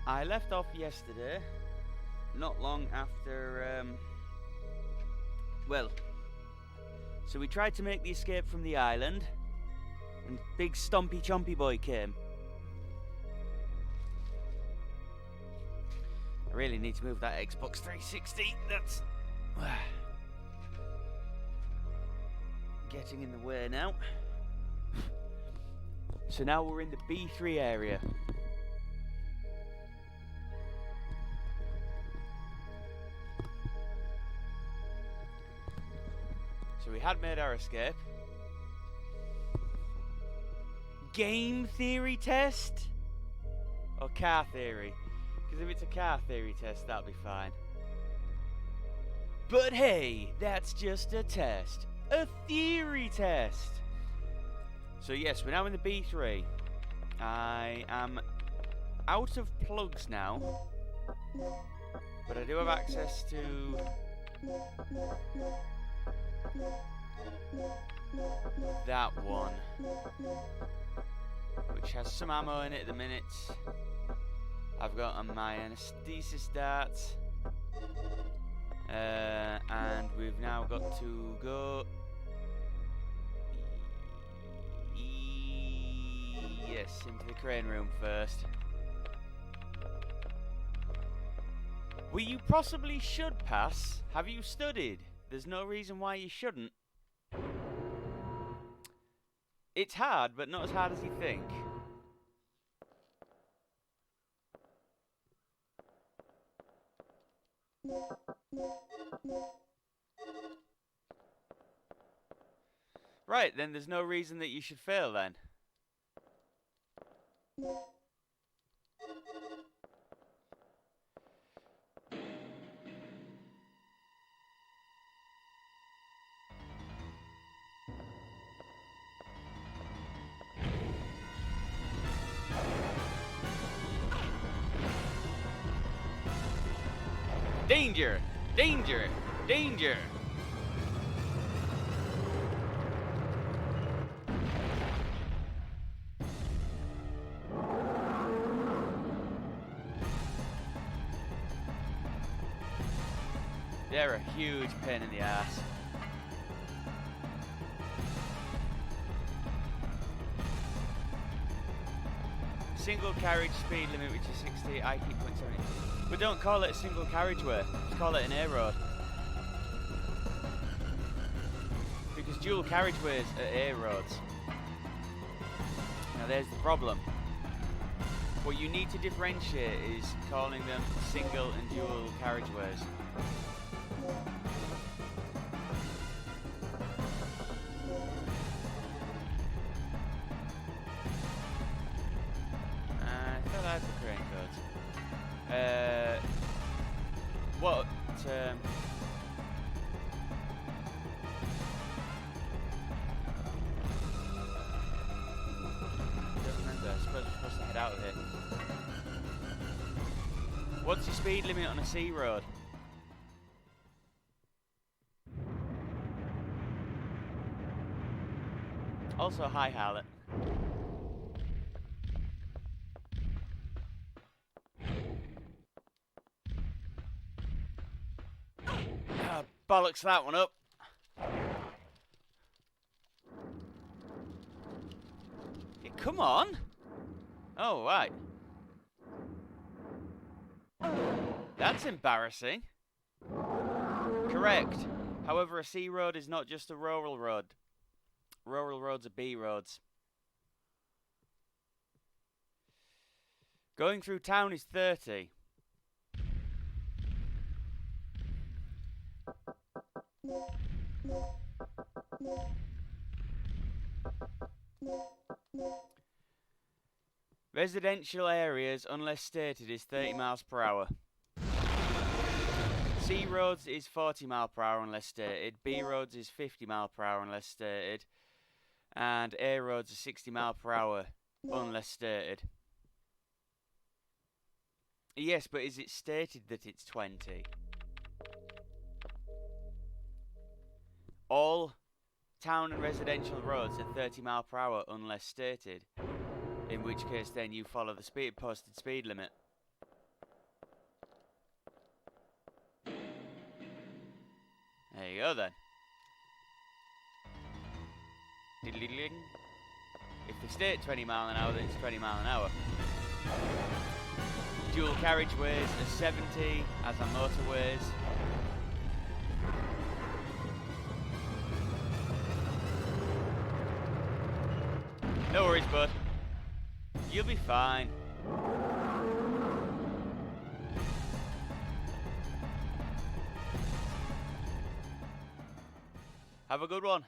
I left off yesterday, not long after, well, so we tried to make the escape from the island, and big stompy chompy boy came. I really need to move that Xbox 360, that's getting in the way now. So now we're in the B3 area. So we had made our escape. Game theory test? Or car theory? Because if it's a car theory test, that'll be fine. But hey, that's just a test. A theory test. So yes, we're now in the B3. I am out of plugs now. But I do have access to that one, which has some ammo in it at the minute. I've got my anesthesis darts, and we've now got to go. Yes, into the crane room first. Well, you possibly should pass. Have you studied? There's no reason why you shouldn't. It's hard, but not as hard as you think. Right, then there's no reason that you should fail then. Danger! Danger! Danger! They're a huge pain in the ass. Single carriage speed limit, which is 60, I keep .70. But don't call it a single carriageway, just call it an A road. Because dual carriageways are A roads. Now there's the problem. What you need to differentiate is calling them single and dual carriageways. I thought I had the crane codes. What? Don't remember. I suppose we're supposed to head out of here. What's your speed limit on a C road? Also, hi Harlot. Bollocks that one up. Yeah, come on. Oh, right. That's embarrassing. Correct. However, a C road is not just a rural road. Rural roads are B roads. Going through town is 30. Residential areas, unless stated, is 30 miles per hour. C roads is 40 miles per hour unless stated. B roads is 50 miles per hour unless stated. And A roads are 60 miles per hour unless stated. Yes, but is it stated that it's 20? All town and residential roads are 30 miles per hour unless stated. In which case then you follow the posted speed limit. There you go then. Diddly-ding. If they stay at 20 mile an hour, then it's 20 mile an hour. Dual carriageways are 70, as are motorways. No worries, bud. You'll be fine. Have a good one.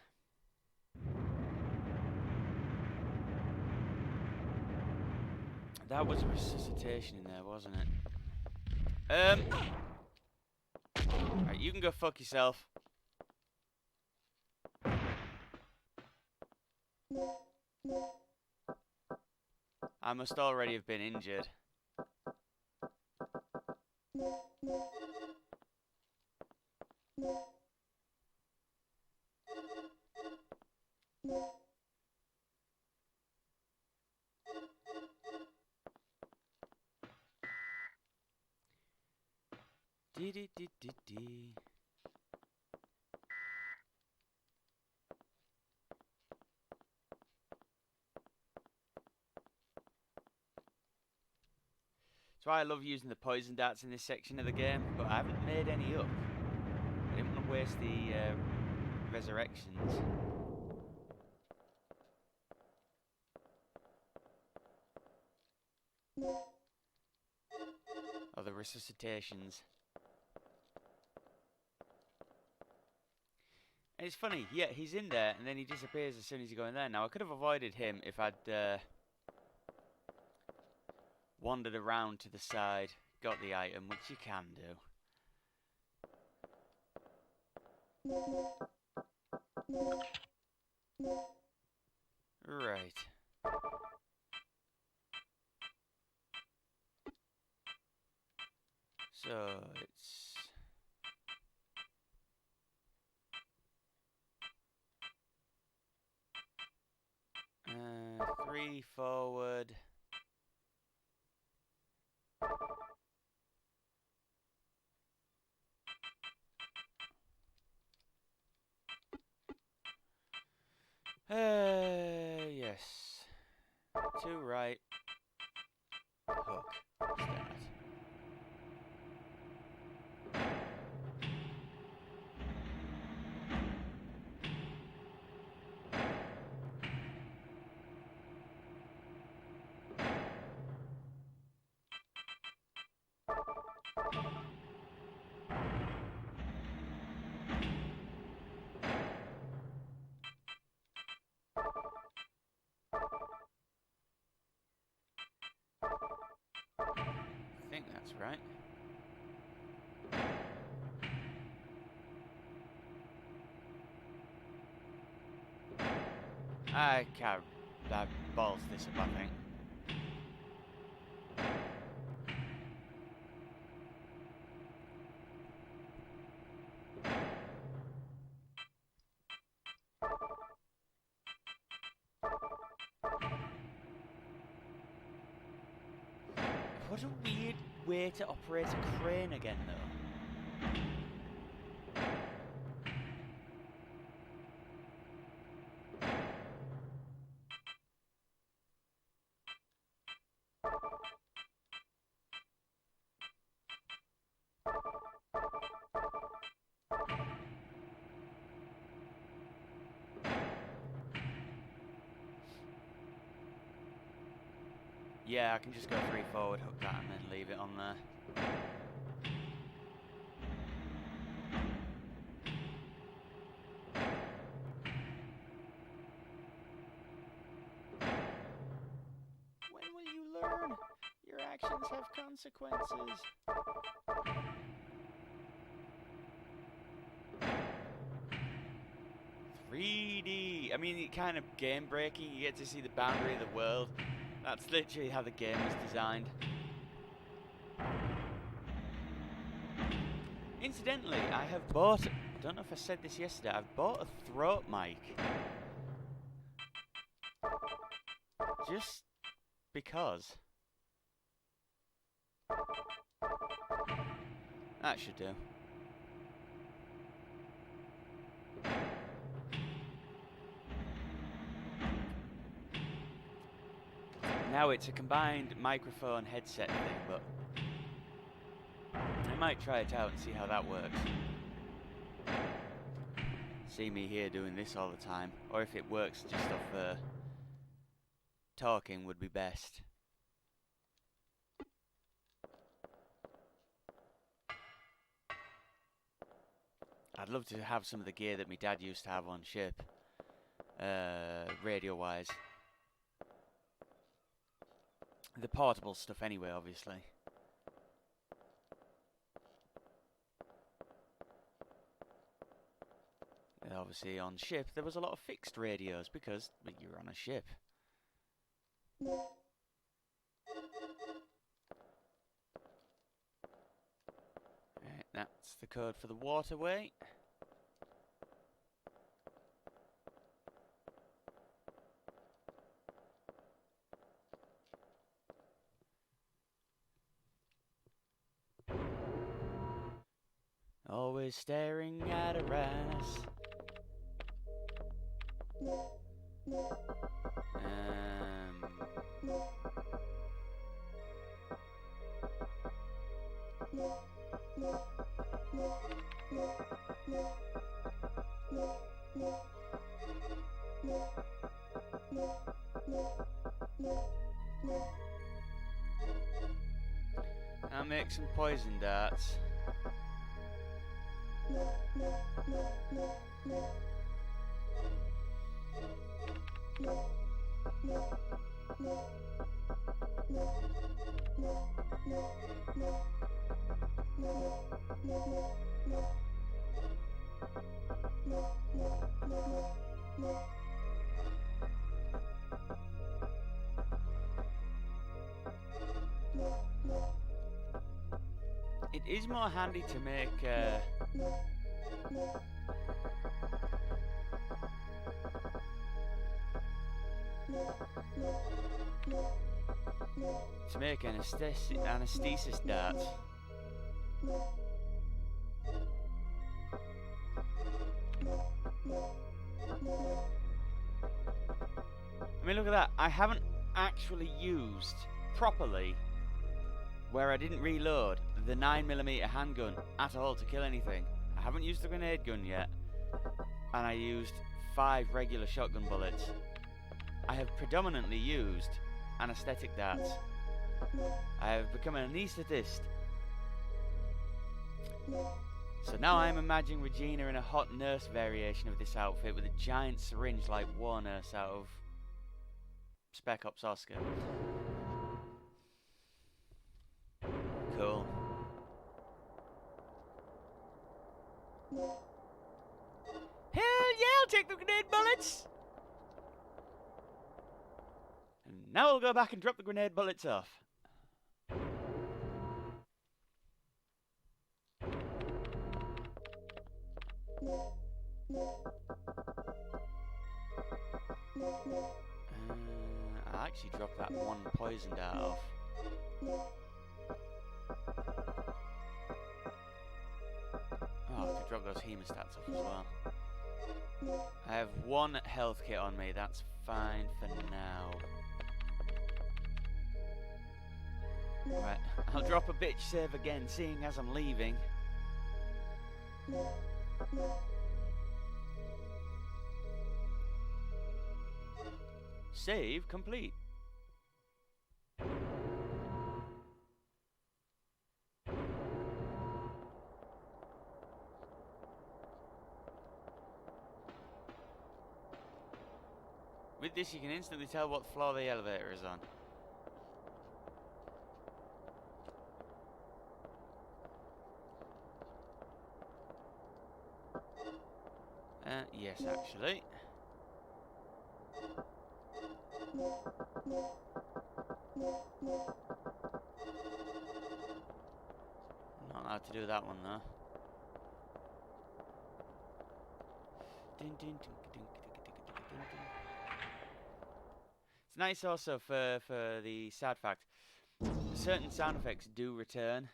That was a resuscitation in there, wasn't it? Right, you can go fuck yourself. I must already have been injured. Dee. That's why I love using the poison darts in this section of the game, but I haven't made any up. I didn't want to waste the resurrections. Or the resuscitations. And it's funny, yeah, he's in there and then he disappears as soon as you go in there. Now, I could have avoided him if I'd wandered around to the side, got the item, which you can do. Right. So, it's... 3 forward. Yes. 2 right. Hook. Start. I think that's right. I can't. That balls this up, I think. What a weird way to operate a crane again, though. Yeah, I can just go 3 forward, hook that, and then leave it on there. When will you learn? Your actions have consequences. .3D. I mean, it kind of game breaking. You get to see the boundary of the world. That's literally how the game was designed. Incidentally, I have bought... I don't know if I said this yesterday. I've bought a throat mic. Just because. That should do. Now it's a combined microphone headset thing, but I might try it out and see how that works. See me here doing this all the time, or if it works just off talking would be best. I'd love to have some of the gear that my dad used to have on ship, radio-wise. The portable stuff anyway, obviously. And obviously on ship there was a lot of fixed radios because you're on a ship. Right, that's the code for the waterway. Always staring at her ass. I'll make some poison darts. It is more handy to make anesthesis darts. I mean, look at that. I haven't actually used properly, where I didn't reload, the 9mm handgun at all to kill anything. I haven't used the grenade gun yet, and I used 5 regular shotgun bullets. I have predominantly used anesthetic darts. I have become an anaesthetist. So now I'm imagining Regina in a hot nurse variation of this outfit with a giant syringe like War Nurse out of Spec Ops Oscar. Cool. Hell yeah, I'll take the grenade bullets! And now I'll go back and drop the grenade bullets off. I actually dropped that one poison dart off. Oh, I could drop those hemostats off as well. I have 1 health kit on me, that's fine for now. Right, I'll drop a bitch save again, seeing as I'm leaving. Save complete. With this, you can instantly tell what floor the elevator is on. Yes, actually. Not allowed to do that one though. It's nice also for the sad fact, certain sound effects do return.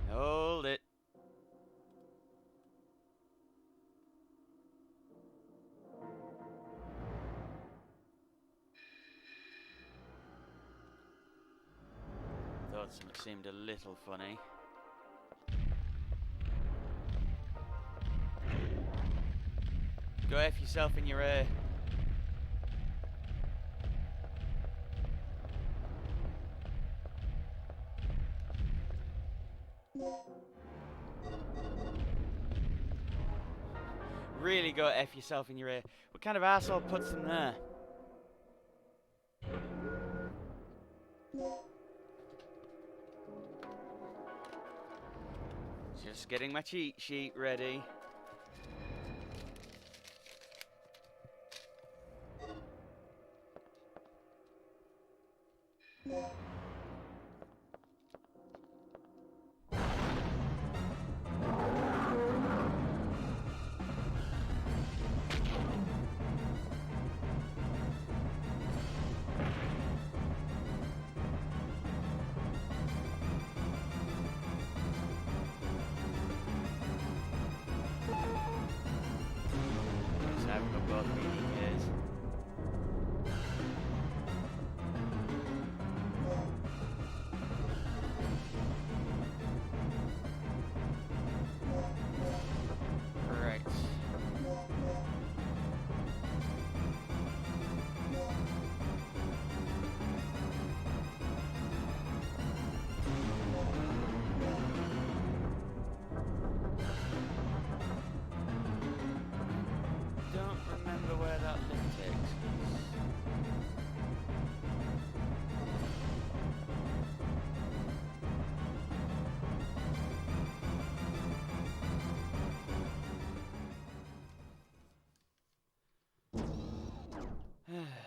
Hold it. thought something seemed a little funny. Go F yourself in your ear. Really go F yourself in your ear. What kind of asshole puts them there? Just getting my cheat sheet ready.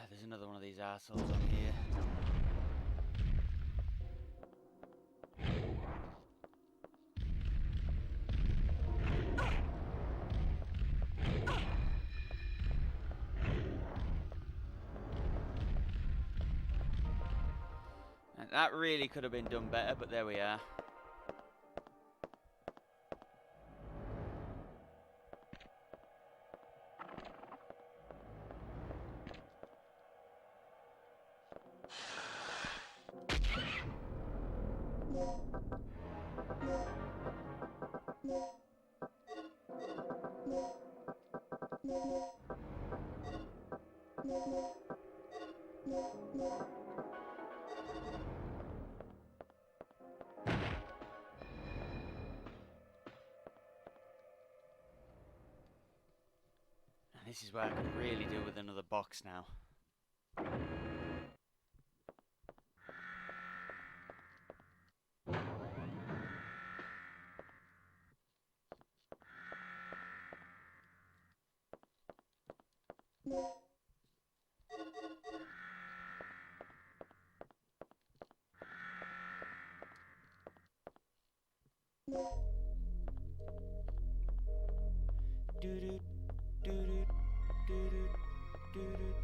There's another one of these assholes on here. And that really could have been done better, but there we are. This is where I could really do with another box now. Doo-doo, doo-doo, doo-doo, doo-doo.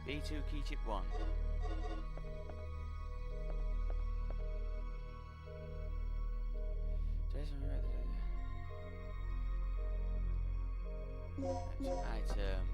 B2 key chip 1. Item.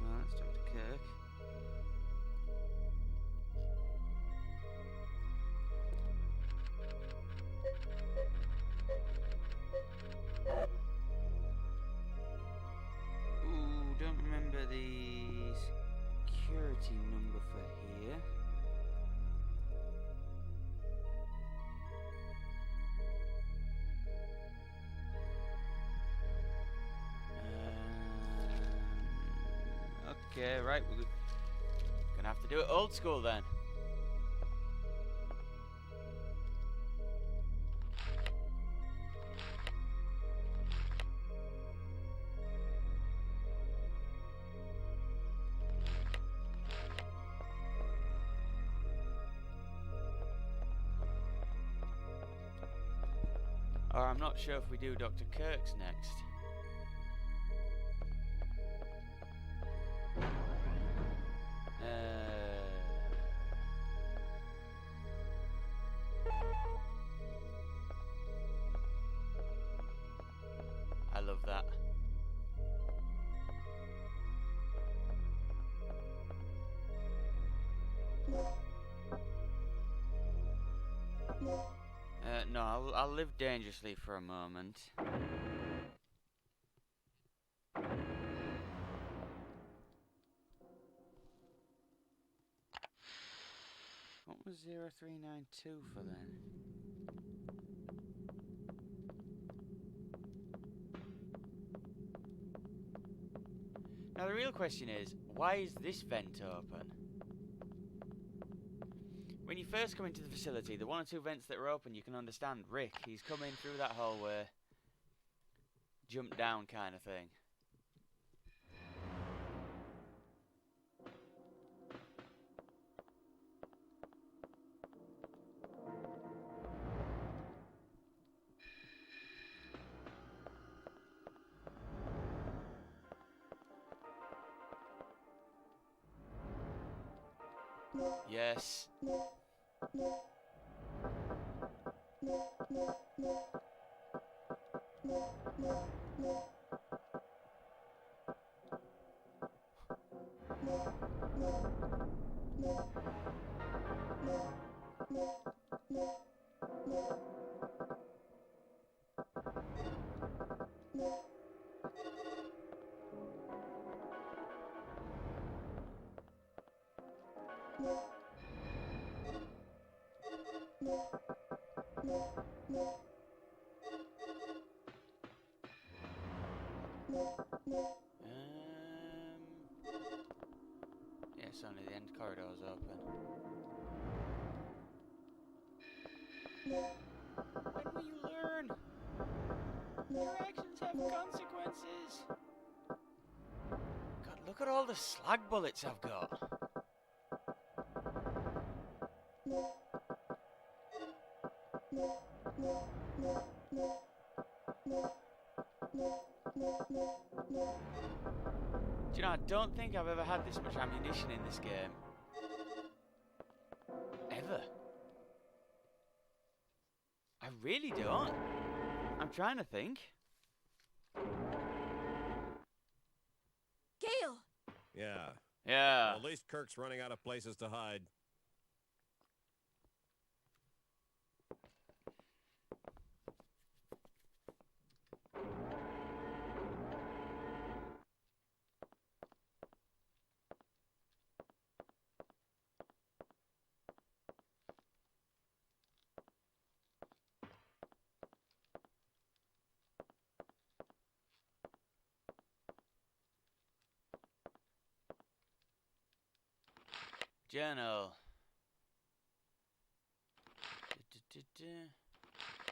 No, that's Dr. Kirk. Ooh, don't remember the security number for here. Okay, right, we're Gonna have to do it old school then. Or I'm not sure if we do Dr. Kirk's next. I love that. No, I'll live dangerously for a moment. What was 0392 for then? Now the real question is, why is this vent open? When you first come into the facility, the one or two vents that are open, you can understand. Rick, he's come in through that hallway, jump down kind of thing. Yes. Yes, only the end corridor's open. When will you learn? Your actions have consequences. God, look at all the slag bullets I've got. Do you know, I don't think I've ever had this much ammunition in this game. Ever. I really don't. I'm trying to think. Gale! Yeah. Yeah. Well, at least Kirk's running out of places to hide. Journal.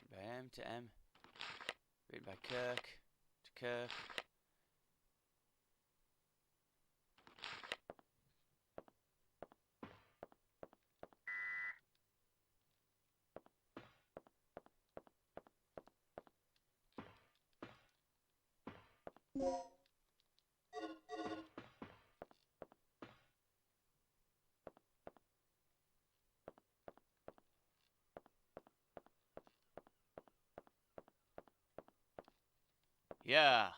By M to M. Written by Kirk to Kirk. Yeah.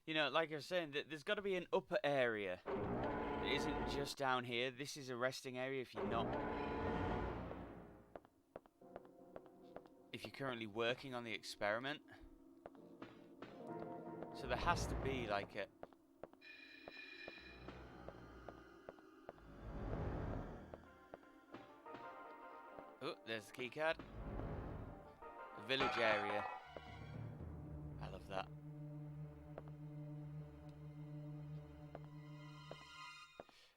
You know, like I was saying, there's got to be an upper area that isn't just down here. This is a resting area if you're not... if you're currently working on the experiment. So there has to be like a... Oh, there's the key card. The village area. I love that.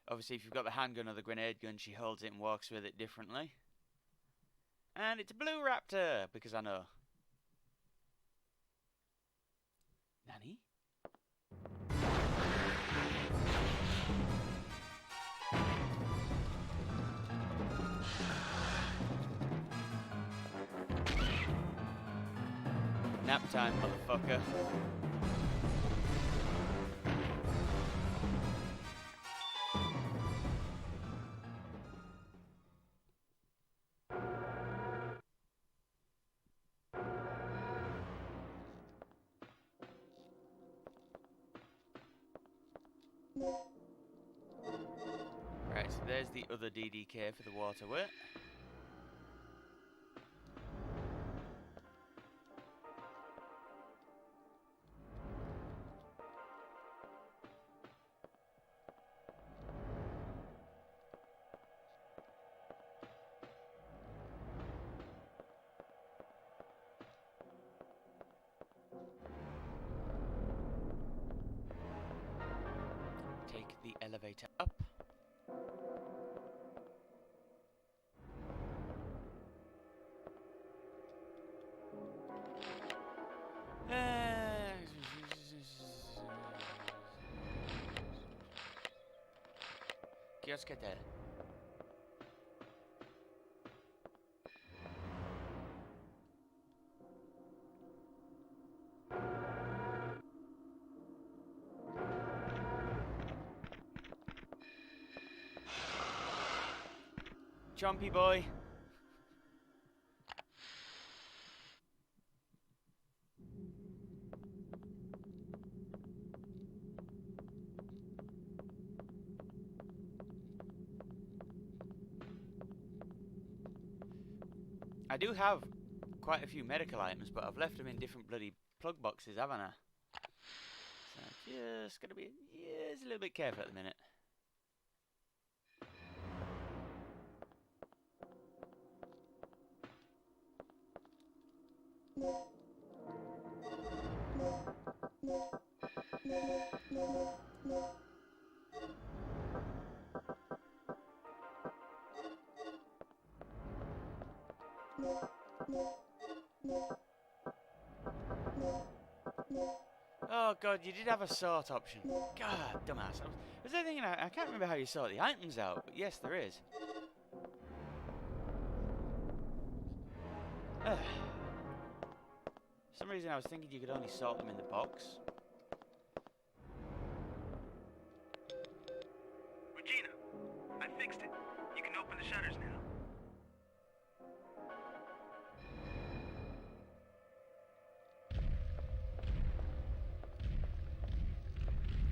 Obviously, if you've got the handgun or the grenade gun, she holds it and walks with it differently. And it's a blue raptor, because I know. Nanny? Nap time, motherfucker. Right, so there's the other DDK for the waterway. Take the elevator up. Quieres Chompy boy. I do have quite a few medical items, but I've left them in different bloody plug boxes, haven't I? So I'm just gonna be just a little bit careful at the minute. Oh god, you did have a sort option. God, dumbass. Was there anything I can't remember how you sort the items out, but yes, there is. For some reason I was thinking you could only sort them in the box. Regina, I fixed it. You can open the shutters now.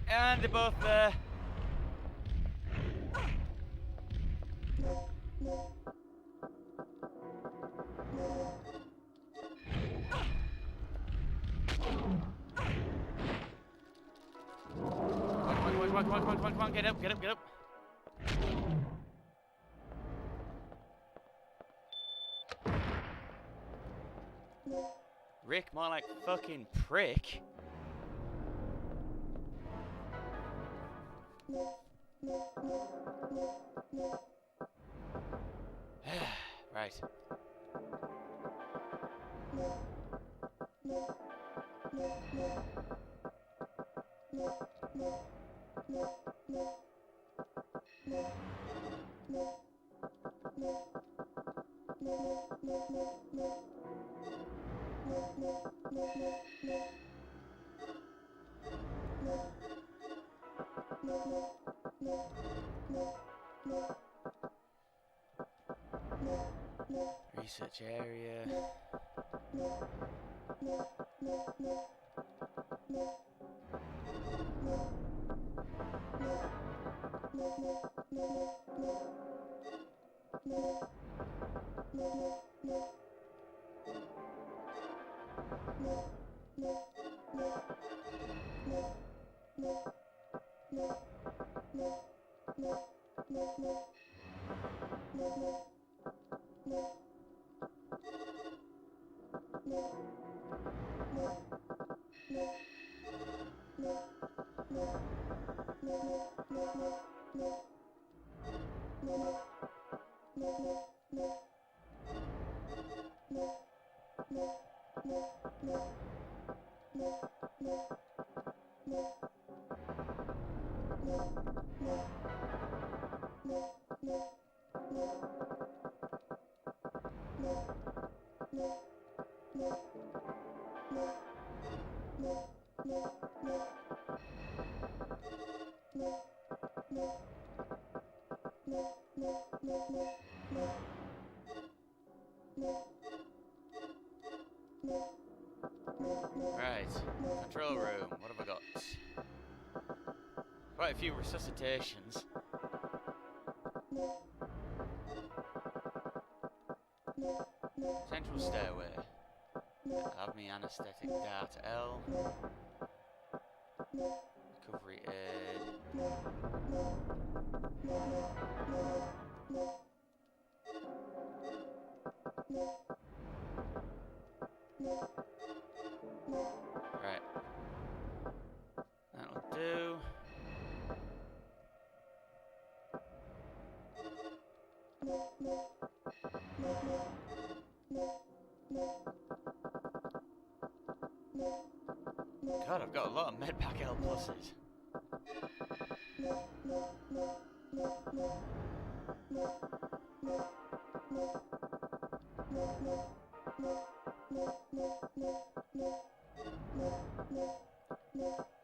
And they're both there. Come on, get up. Rick, more like fucking prick. Right. Research area. Right, control room, what have I got? Quite a few resuscitations. Central stairway. Have me anesthetic dart L. Recovery aid. Right. That'll do. God, I've got a lot of medpack L pluses.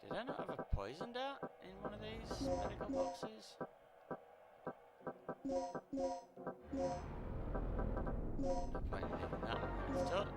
Did I not have a poison dart in one of these medical boxes? No point in leaving that untouched.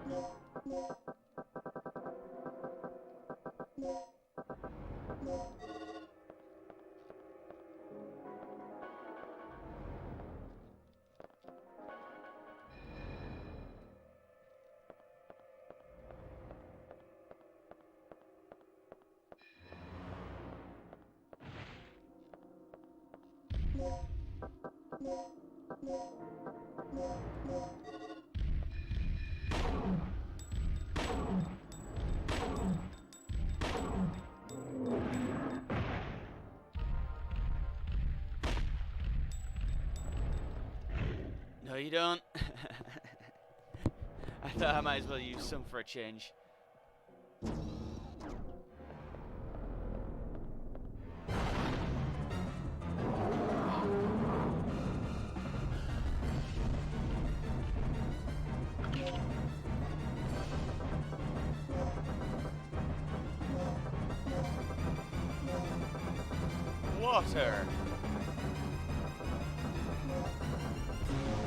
No, you don't. I thought I might as well use some for a change. Water.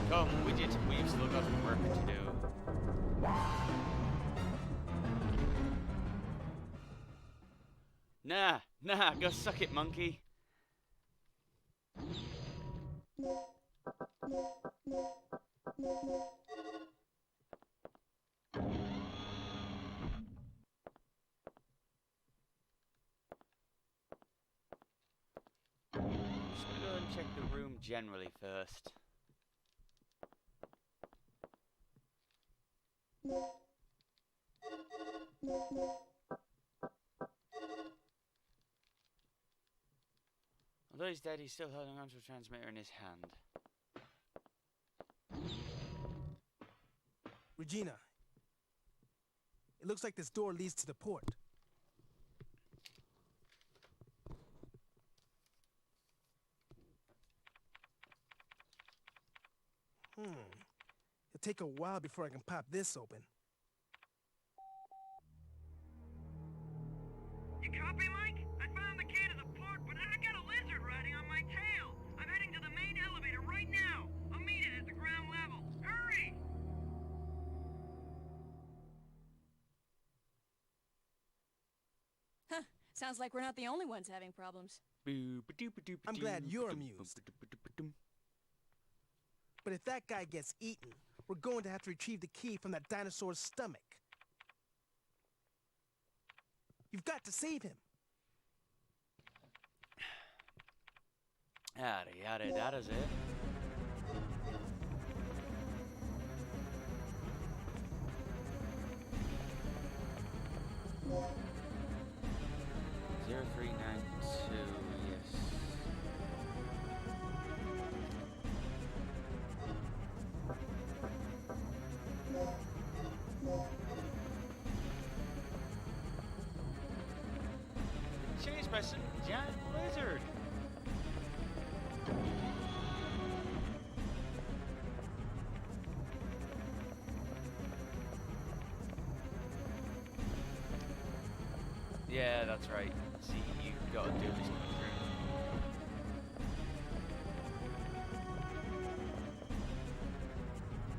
Come, widget, we've still got work to do. Nah, go suck it, monkey. Just gonna go and check the room generally first. Although he's dead, he's still holding onto a transmitter in his hand. Regina, it looks like this door leads to the port. It'll take a while before I can pop this open. You copy, Mike? I found the key to the port, but I got a lizard riding on my tail. I'm heading to the main elevator right now. I'll meet it at the ground level. Hurry! Huh. Sounds like we're not the only ones having problems. I'm glad you're amused. But if that guy gets eaten, we're going to have to retrieve the key from that dinosaur's stomach. You've got to save him. Yada yada yada's it. Yeah, that's right. See, you've got to do this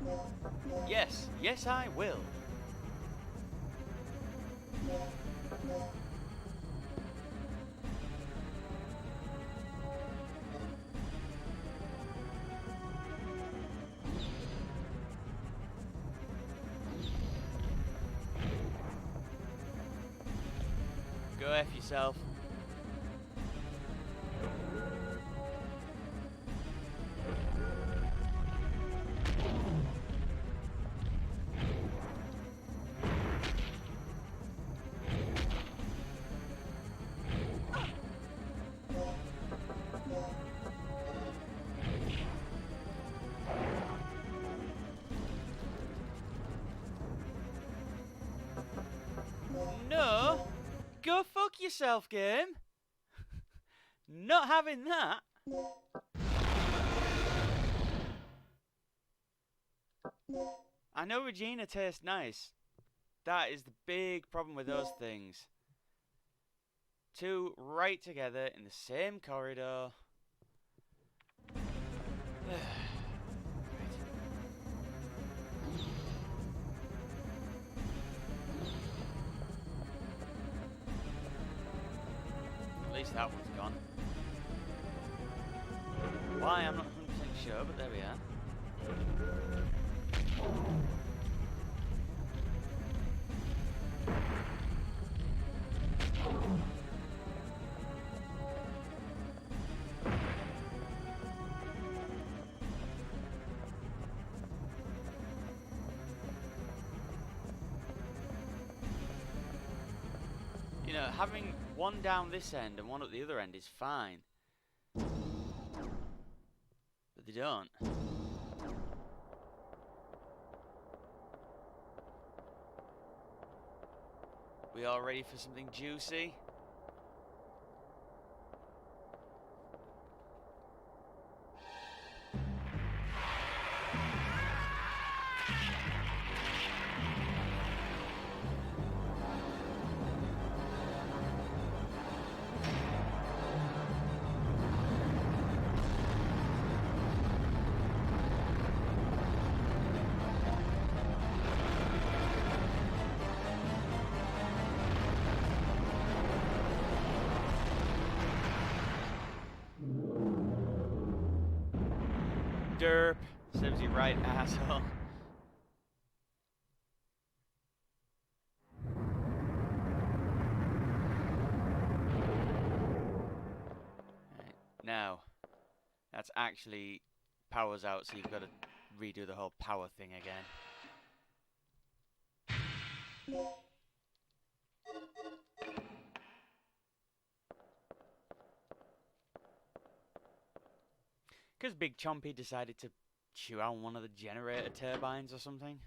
quickly. Yes, yes I will. Go F yourself. No! Go fuck yourself, game! Not having that! I know Regina tastes nice. That is the big problem with those things. Two right together in the same corridor. At least that one's gone. Why, I'm not 100% sure, but there we are. You know, having one down this end and one at the other end is fine. But they don't. We all ready for something juicy? Derp. Serves you right, asshole. Right, now, that's actually powers out, so you've got to redo the whole power thing again. Because Big Chompy decided to chew out one of the generator turbines or something.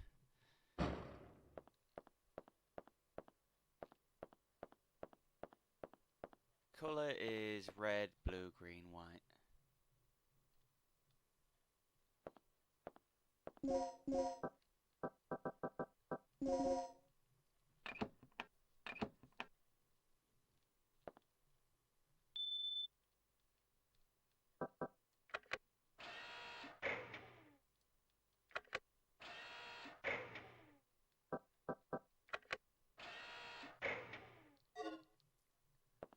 Colour is red, blue, green, white.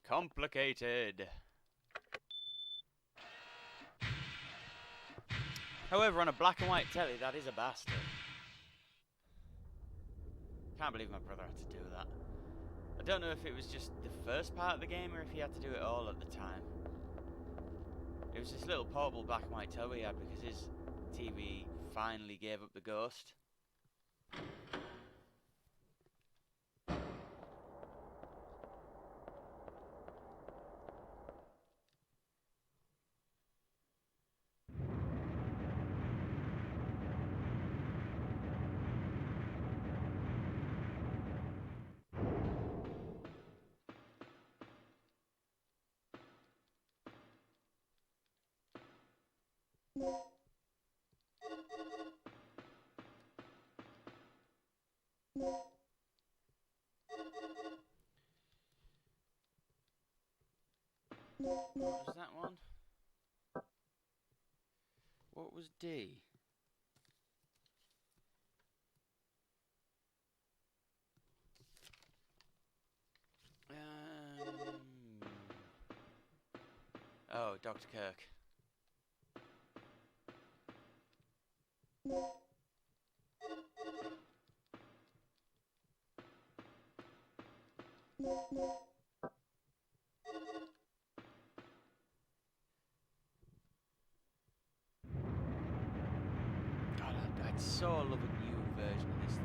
Complicated. However, on a black and white telly, that is a bastard. Can't believe my brother had to do that. I don't know if it was just the first part of the game or if he had to do it all at the time. It was this little portable black and white telly he had because his TV finally gave up the ghost. What was that one? What was D? Oh, Dr. Kirk. God, I'd so love a new version of this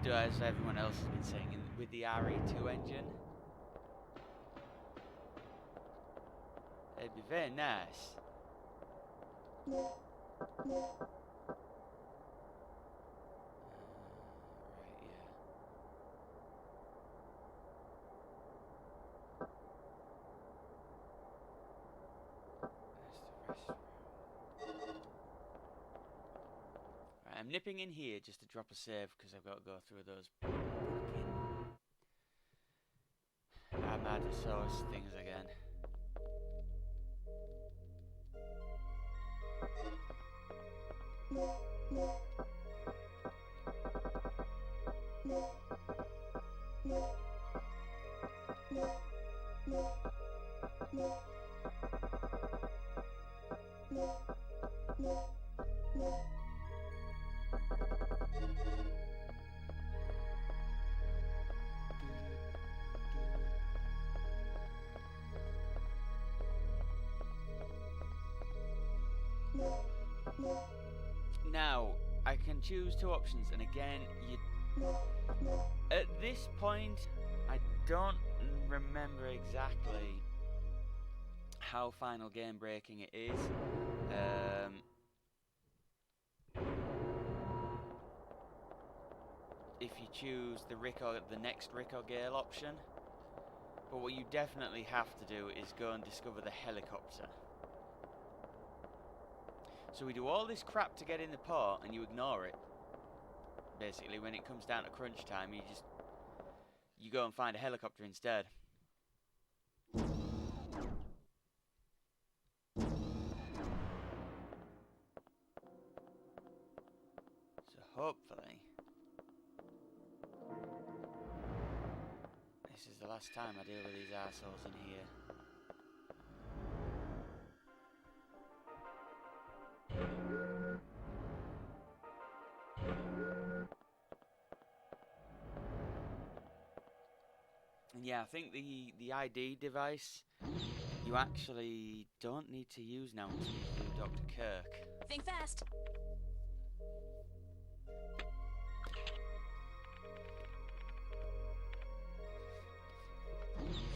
though. As everyone else has been saying, with the RE2 engine. It'd be very nice. Right, I'm nipping in here just to drop a save because I've got to go through those fucking Amadosaurus things again. Now, I can choose two options, and again, at this point, I don't remember exactly how final game breaking it is. If you choose the next Rick or Gale option, but what you definitely have to do is go and discover the helicopter. So we do all this crap to get in the port, and you ignore it. Basically, when it comes down to crunch time, you go and find a helicopter instead. So hopefully, this is the last time I deal with these assholes in here. And yeah, I think the ID device you actually don't need to use now until you do Dr. Kirk. Think fast.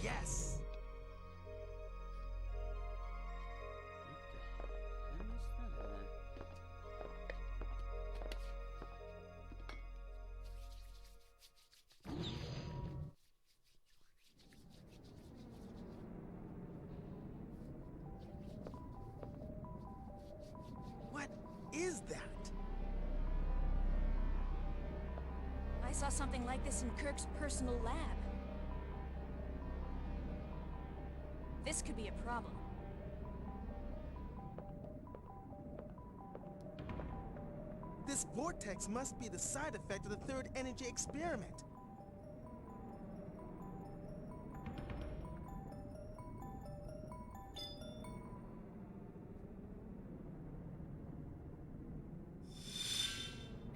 Yes! What is that? I saw something like this in Kirk's personal lab. This could be a problem. This vortex must be the side effect of the third energy experiment.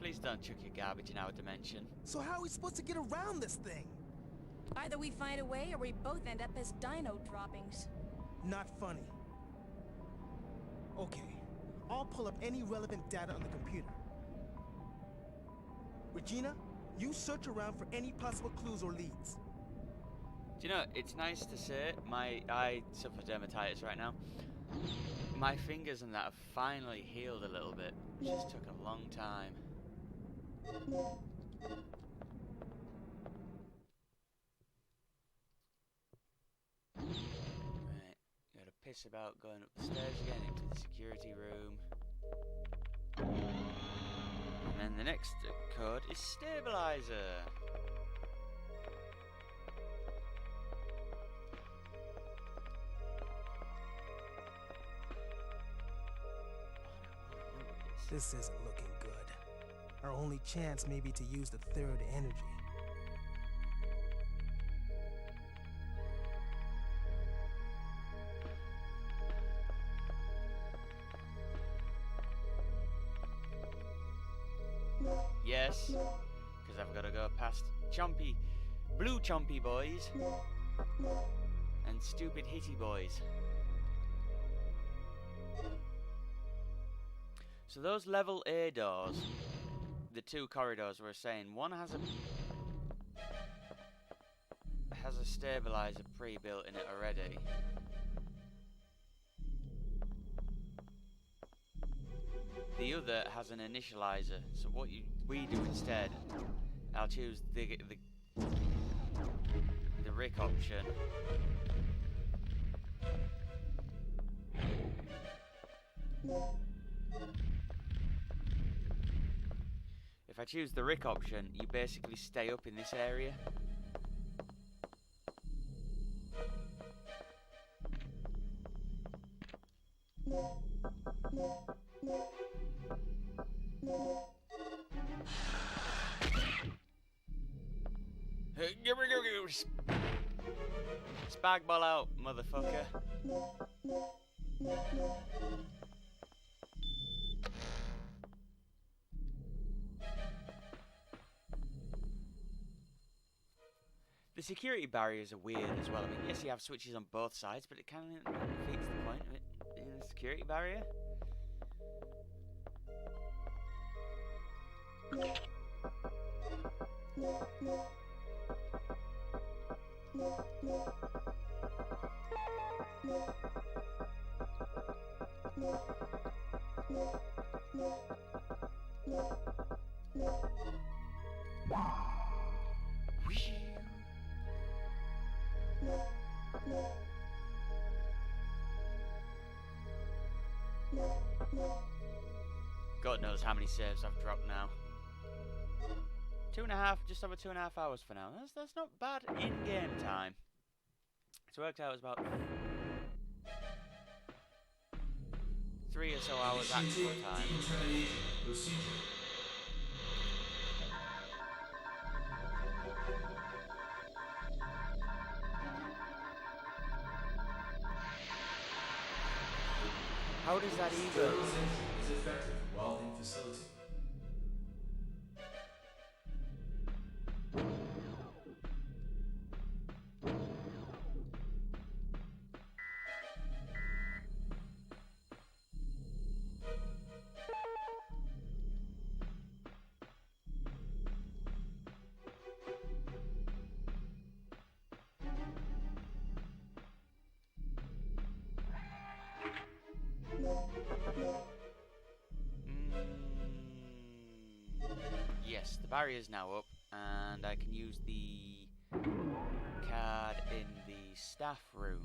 Please don't chuck your garbage in our dimension. So how are we supposed to get around this thing? Either we find a way, or we both end up as Dino droppings. Not funny. Okay, I'll pull up any relevant data on the computer. Regina, you search around for any possible clues or leads. Do you know, it's nice to say, I suffer dermatitis right now. My fingers and that have finally healed a little bit. It just took a long time. Right, gotta piss about going up the stairs again into the security room. And then the next code is stabilizer. This isn't looking good. Our only chance may be to use the third energy. Yes, because I've got to go past Chompy, blue Chompy boys, and stupid Hitty boys. So those level A doors, the two corridors we're saying, one has a stabilizer pre-built in it already. The other has an initializer. So what we do instead, I'll choose the Rick option. If I choose the Rick option, you basically stay up in this area. Spag ball out, motherfucker. The security barriers are weird as well. I mean, yes, you have switches on both sides, but it kind of defeats the point of it being a security barrier. God knows how many saves I've dropped now. 2.5, just over 2.5 hours for now. That's not bad in game time. It's worked out as about 3 or so hours actual time. How does that even? Is effective while in facility. Yes, the barrier is now up, and I can use the card in the staff room.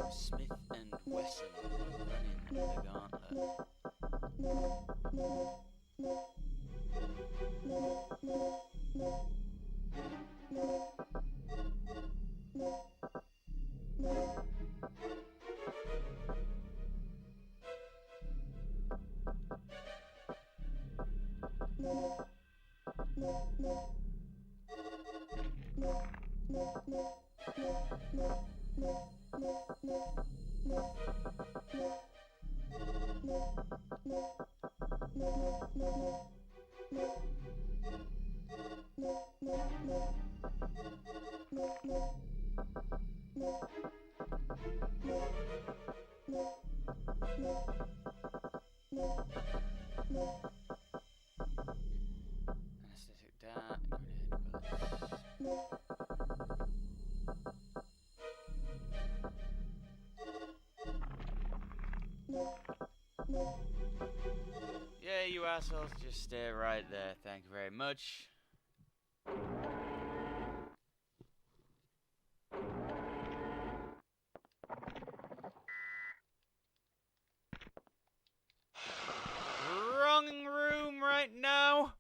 Smith and Wesson running the gauntlet. vehicles, just stay right there. Thank you very much. Wrong room right now.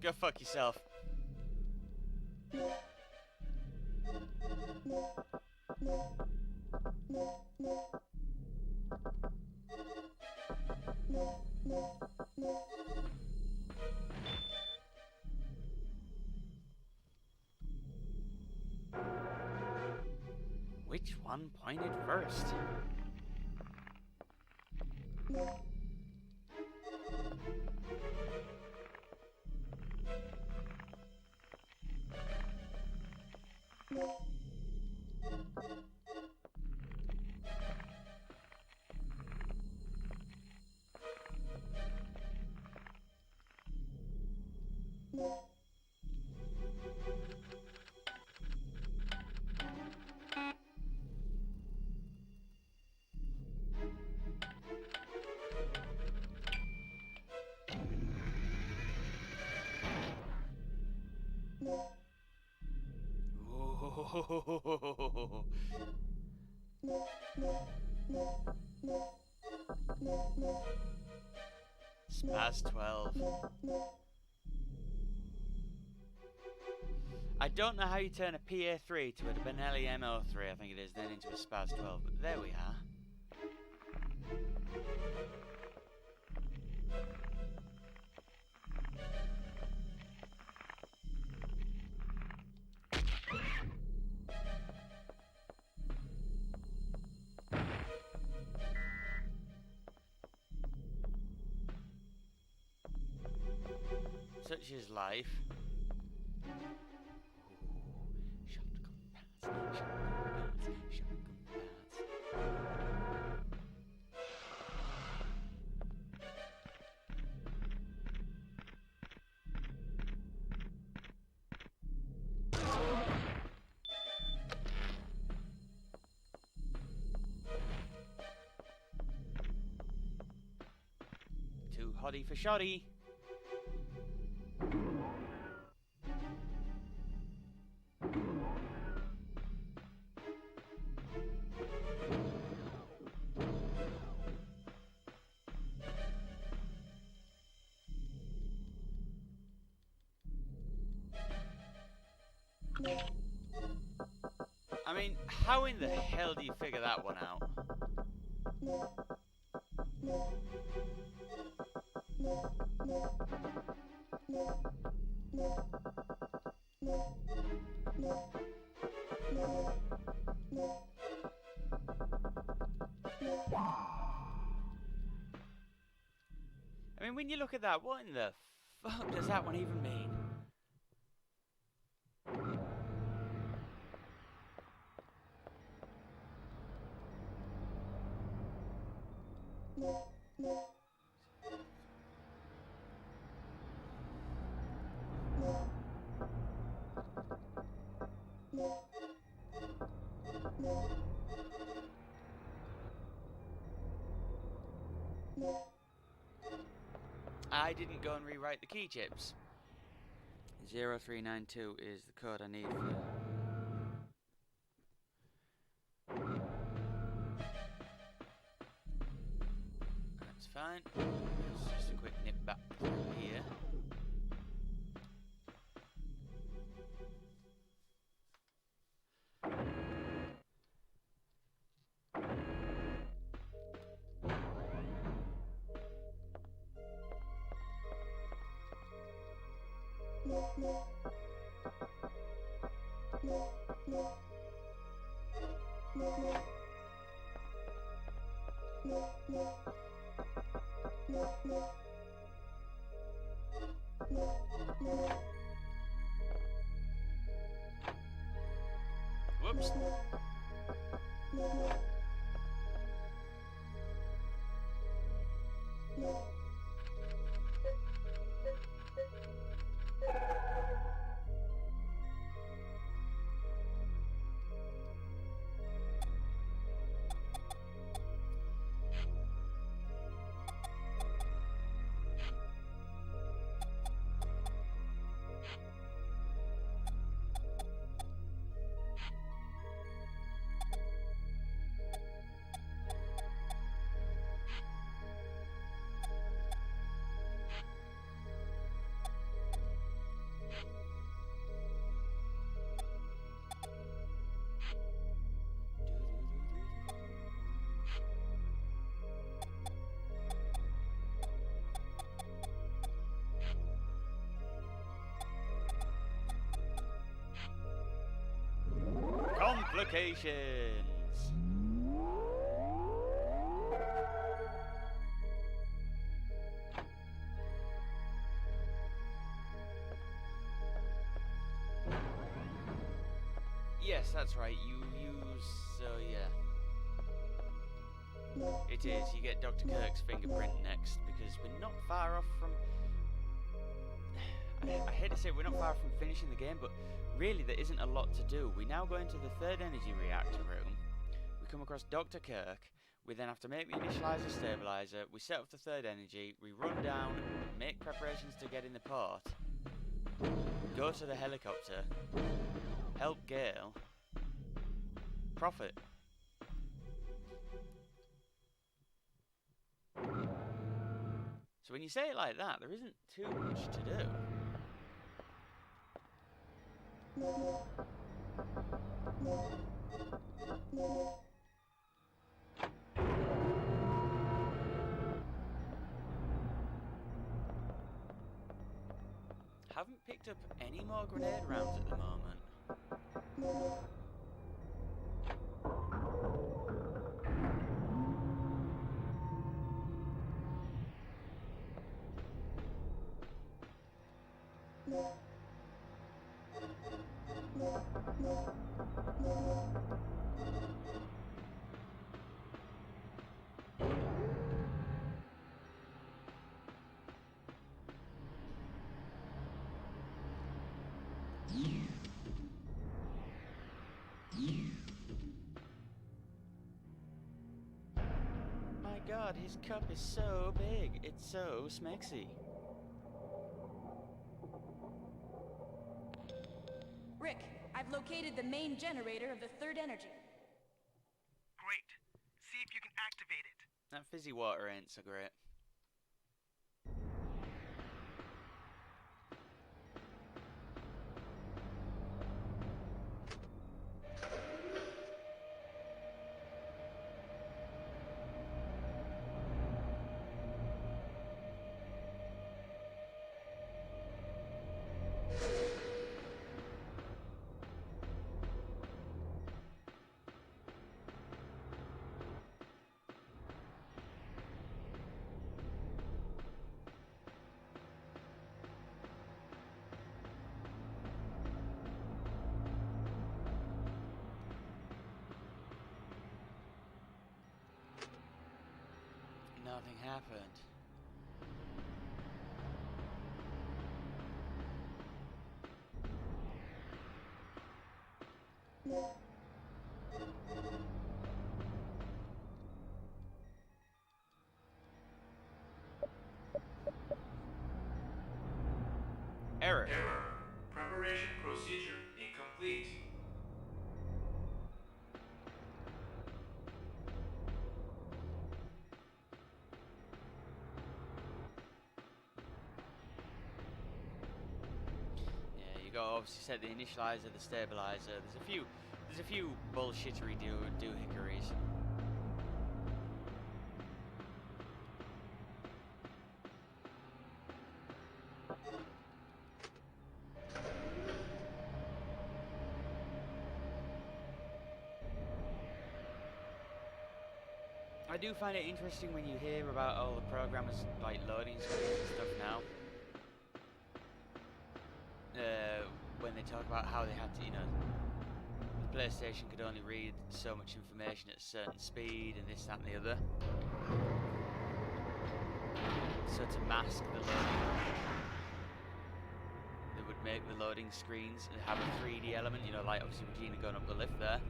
Go fuck yourself. Which one pointed first? Whoa. Spaz 12. I don't know how you turn a PA3 to a Benelli MO3, I think it is, then into a Spaz 12, but there we are. Such is life. Shotgun pads, shotgun pads. Too hotty for shoddy. I mean, how in the hell do you figure that one out? I mean, when you look at that, what in the fuck does that one even mean? I didn't go and rewrite the key chips. 0392 is the code I need for... That's fine. It's just a quick nip back through here. Whoops. Complications. Yes, that's right. You use... yeah. It is. You get Dr. Kirk's fingerprint next, because we're not far off from... I hate to say we're not far from finishing the game, but really there isn't a lot to do. We now go into the third energy reactor room. We come across Dr. Kirk. We then have to make the initializer stabilizer. We set up the third energy. We run down, make preparations to get in the port. Go to the helicopter. Help Gale. Profit. So when you say it like that, there isn't too much to do. Haven't picked up any more grenade rounds at the moment. My God, his cup is so big. It's so smexy. Rick, I've located the main generator of the third energy. Great. See if you can activate it. That fizzy water ain't so great. Nothing happened. Error. Preparation procedure incomplete. Yeah, you got to obviously set the initializer, the stabilizer. There's a few bullshittery doohickeries. I do find it interesting when you hear about all the programmers like loading screens and stuff now. When they talk about how they had to, you know, the PlayStation could only read so much information at a certain speed, and this, that, and the other. So to mask the loading, they would make the loading screens and have a 3D element, you know, like obviously Regina going up the lift there.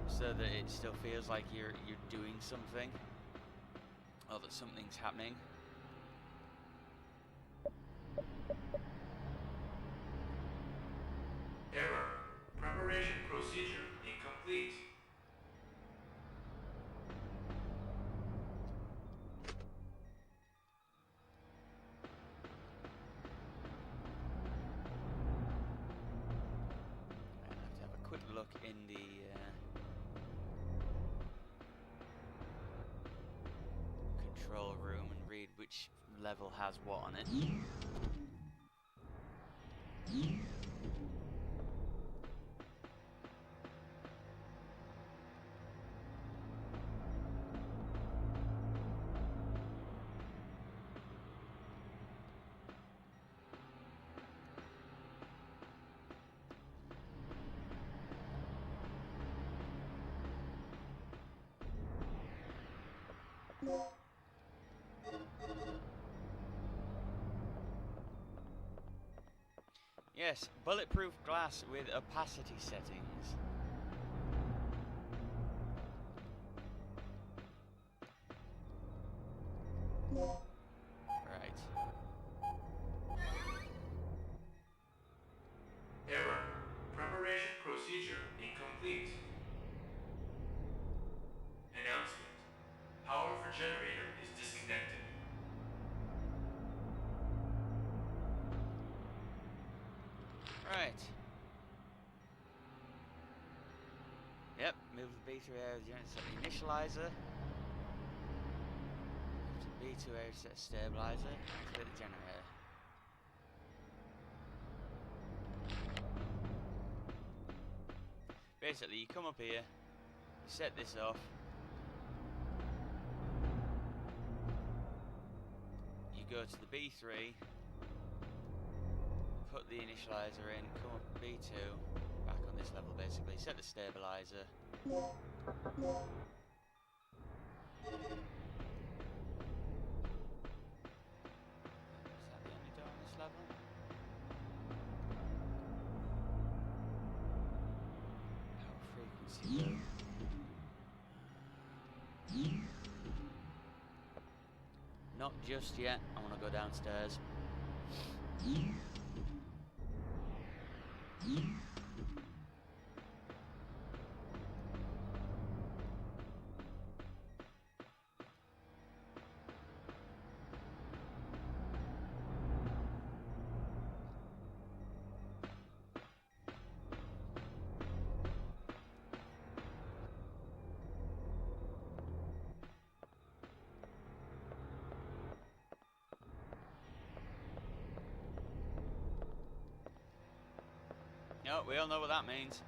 So that it still feels like you're doing something, or that something's happening. Error. Preparation procedure incomplete. I have to have a quick look in the control room and read which level has what on it. Yes, bulletproof glass with opacity settings. Right. Error. Preparation procedure incomplete. Announcement. Power for generator is disconnected. Right. Yep, move the B3 area to set the initializer. Move to B2 area to set the stabilizer. Activate the generator. Basically, you come up here, you set this off. You go to the B3, put the initializer in, come up B2, back on this level basically, set the stabilizer. Is that the only door on this level? Power frequency. Not just yet, I want to go downstairs. No, we all know what that means.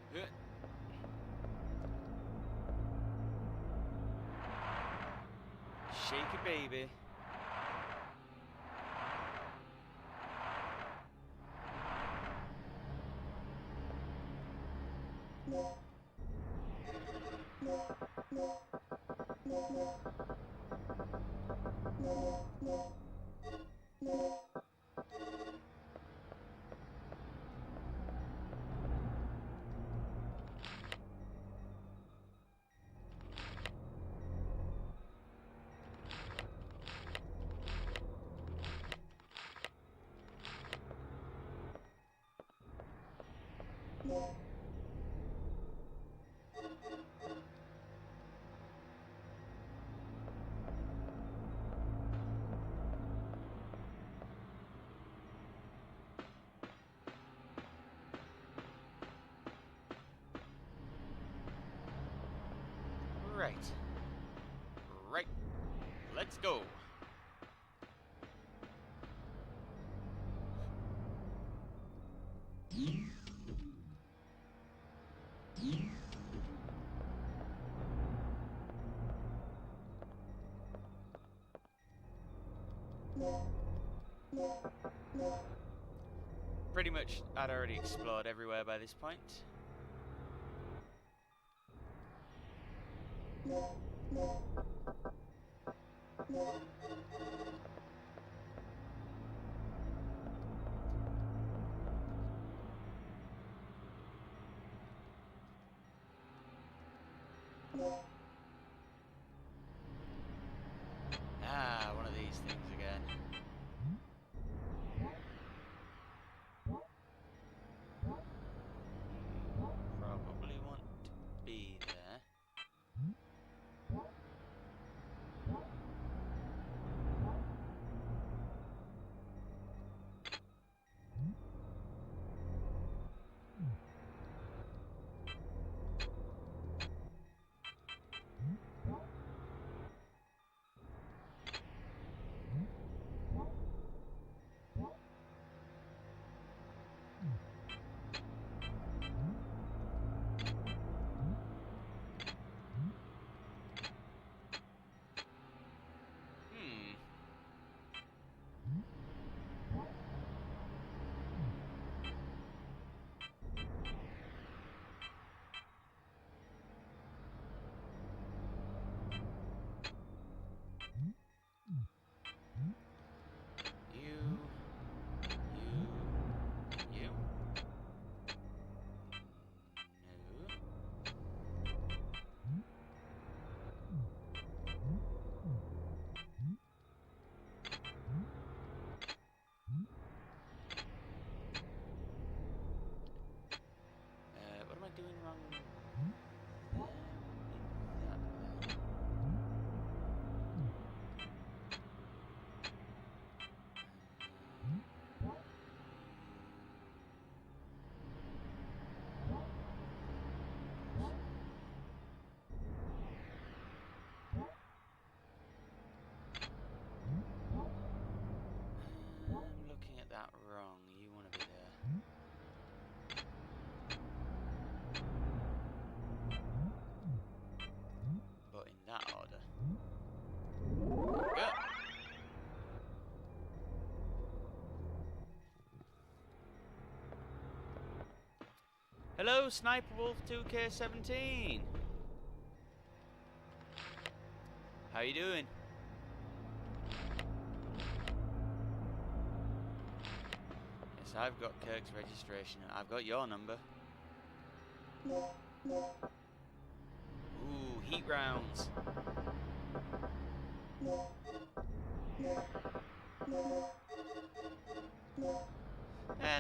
Shake it, baby. Right. Right. Let's go. Pretty much, I'd already explored everywhere by this point. Ah, one of these things again. Probably want to be there. Hmm. You. No. What am I doing wrong there with that then? I'm looking at that wrong. You want to be there. But in that order. Yeah. Hello, Sniper Wolf 2K17. How you doing? Yes, I've got Kirk's registration. I've got your number. Ooh, heat rounds.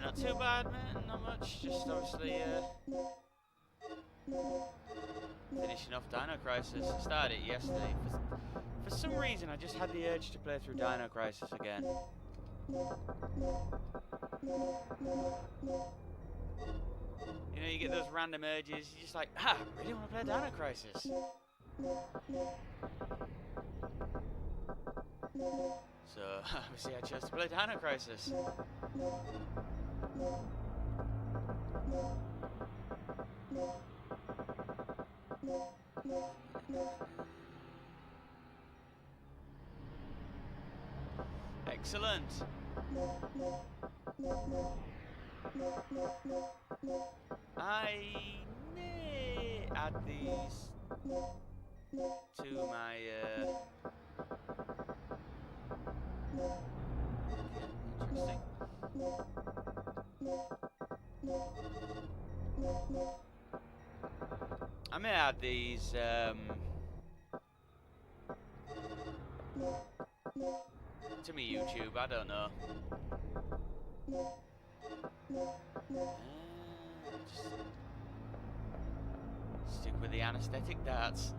Not too bad, man. Not much. Just obviously finishing off Dino Crisis. I started it yesterday. For some reason, I just had the urge to play through Dino Crisis again. You know, you get those random urges. You're just like, I really want to play Dino Crisis. So, obviously, I chose to play Dino Crisis. Excellent. I may add these to my interesting. I may add these to me YouTube, I don't know. Just stick with the anesthetic darts.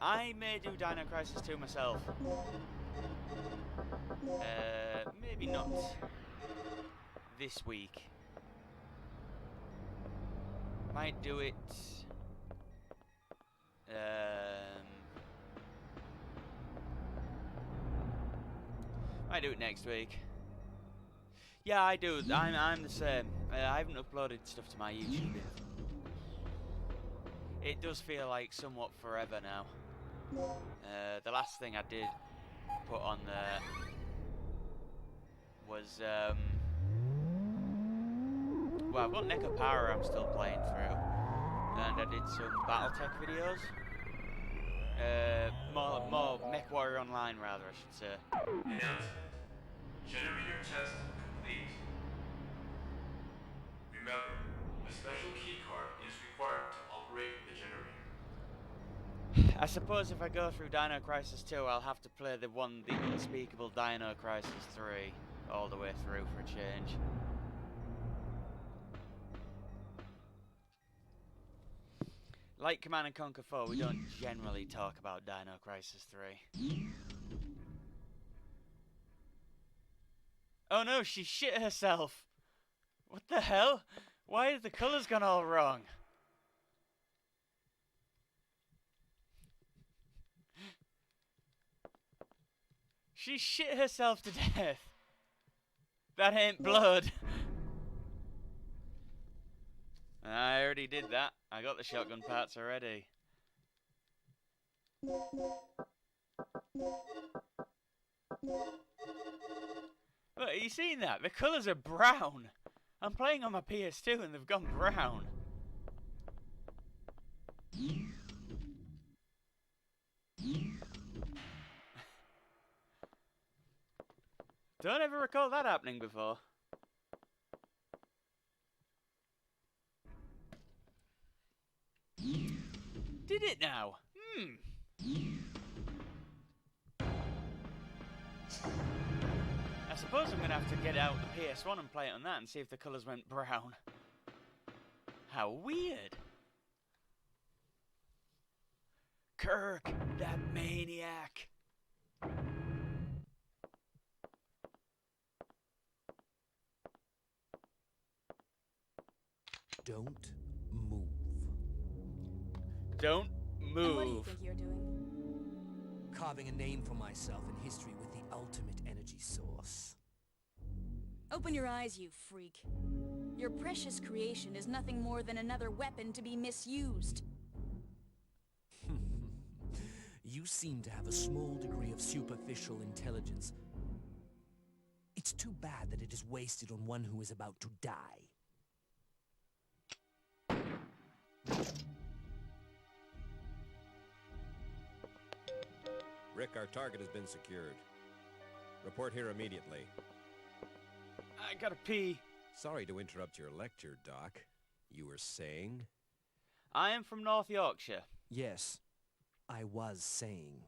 I may do Dino Crisis 2 myself. Maybe not this week. Might do it. Might do it next week. Yeah, I do. I'm the same. I haven't uploaded stuff to my YouTube yet. It does feel like somewhat forever now. The last thing I did put on there was, well, I've got Neko Power I'm still playing through, and I did some Battletech videos. More Mech Warrior Online, rather, I should say. Announcement. Generator test complete. Remember, a special keycard is required to operate the generator. I suppose if I go through Dino Crisis 2, I'll have to play the unspeakable Dino Crisis 3 all the way through for a change. Like Command and Conquer 4, we don't generally talk about Dino Crisis 3. Oh no, she shit herself! What the hell? Why have the colours gone all wrong? She shit herself to death! That ain't blood! I already did that. I got the shotgun parts already. Look, are you seeing that? The colours are brown. I'm playing on my PS2 and they've gone brown. Don't ever recall that happening before. Did it now? I suppose I'm going to have to get out the PS1 and play it on that and see if the colours went brown. How weird. Kirk, that maniac. Don't move. Don't move. And what do you think you're doing? Carving a name for myself in history with the ultimate energy source. Open your eyes, you freak. Your precious creation is nothing more than another weapon to be misused. You seem to have a small degree of superficial intelligence. It's too bad that it is wasted on one who is about to die. Rick, our target has been secured. Report here immediately. I gotta pee. Sorry to interrupt your lecture, Doc. You were saying? I am from North Yorkshire. Yes, I was saying.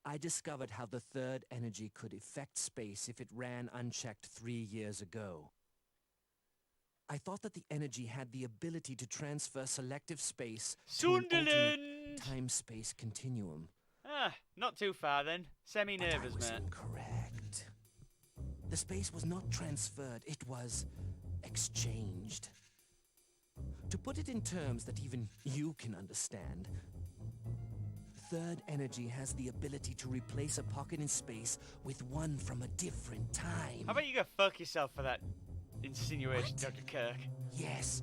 I discovered how the third energy could affect space if it ran unchecked 3 years ago. I thought that the energy had the ability to transfer selective space to an alternate Sunderland! time-space continuum. Ah, not too far then. But I Semi-nervous, was mate. incorrect. The space was not transferred, it was exchanged. To put it in terms that even you can understand, third energy has the ability to replace a pocket in space with one from a different time. How about you go fuck yourself for that insinuation, Dr. Kirk? Yes,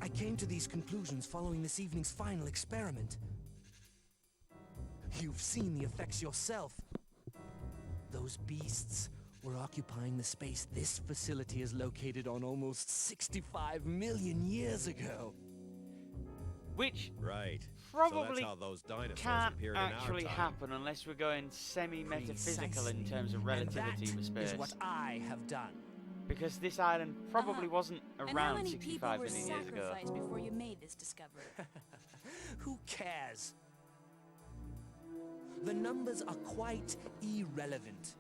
I came to these conclusions following this evening's final experiment. You've seen the effects yourself. Those beasts were occupying the space this facility is located on almost 65 million years ago. Which Right. probably so that's how those dinosaurs can't appeared actually in our time. happen unless we're going semi-metaphysical in Precisely. terms of And relativity that with space. is what I have done. Because this island probably wasn't And how around many people 65 were million years ago. sacrificed before you made this discovery? Who cares? The numbers are quite irrelevant.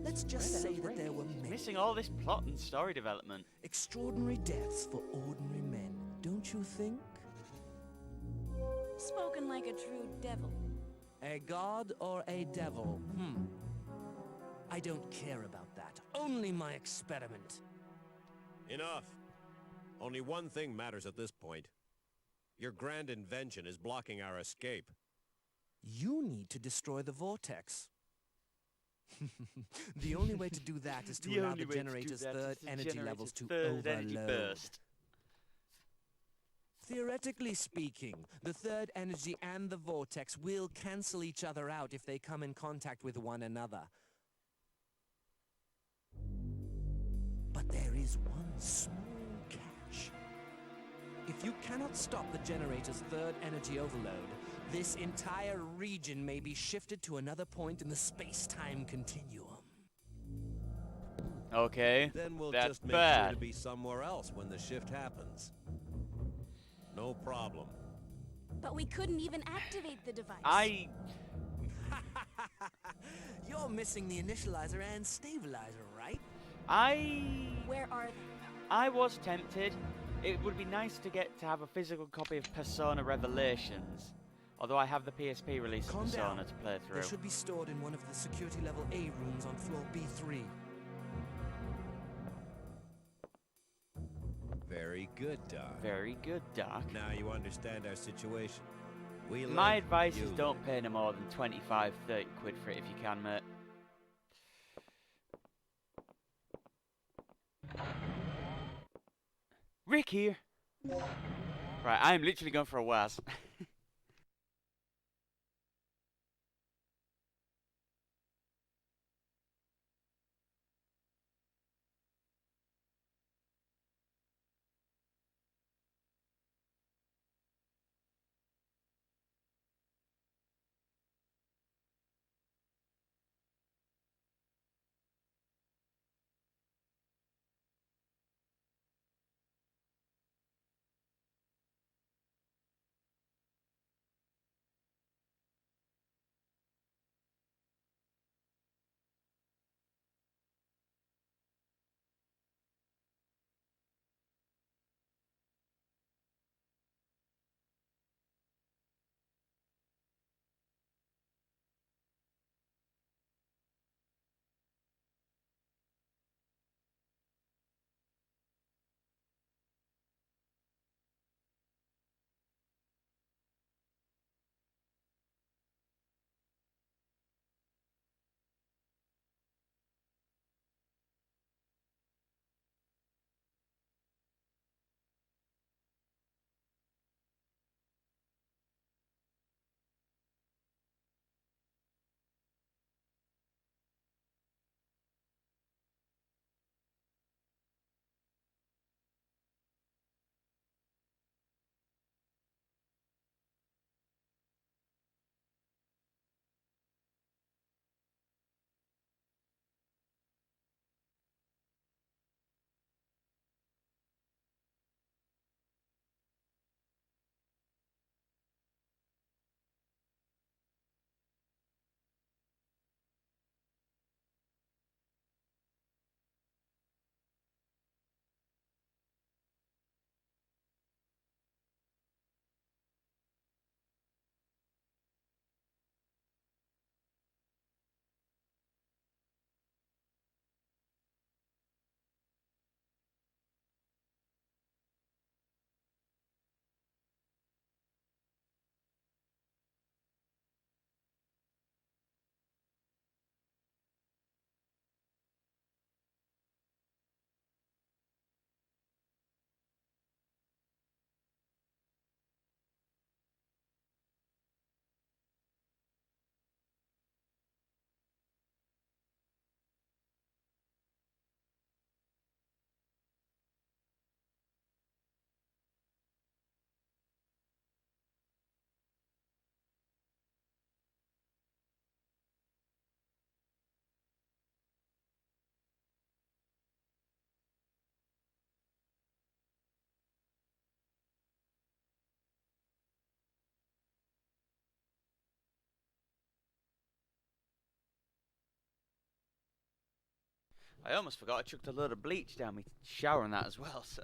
Let's just say that there were many Missing all this plot and story development. extraordinary deaths for ordinary men, don't you think? Spoken like a true devil. A god or a devil? I don't care about that. Only my experiment. Enough. Only one thing matters at this point. Your grand invention is blocking our escape. You need to destroy the vortex. The only way to do that is to The allow only the way to do generator's that is third the energy generator's levels to third overload. energy burst. Theoretically speaking, the third energy and the vortex will cancel each other out if they come in contact with one another. But there is one small catch. If you cannot stop the generator's third energy overload, this entire region may be shifted to another point in the space-time continuum. Okay, Then we'll that's just make bad. sure to be somewhere else when the shift happens. No problem. But we couldn't even activate the device. You're missing the initializer and stabilizer, right? Where are they? I was tempted. It would be nice to get to have a physical copy of Persona Revelations. Although I have the PSP release of Calm Persona down. to play They through. should be stored in one of the security level A rooms on floor B3. Very good, Doc. Very good, Doc. Now you understand our situation. We My live, advice you is don't live. pay no more than 25, 30 quid for it if you can, mate. Rick here. Right, I'm literally going for a Waz. I almost forgot I chucked a load of bleach down my shower and that as well, so.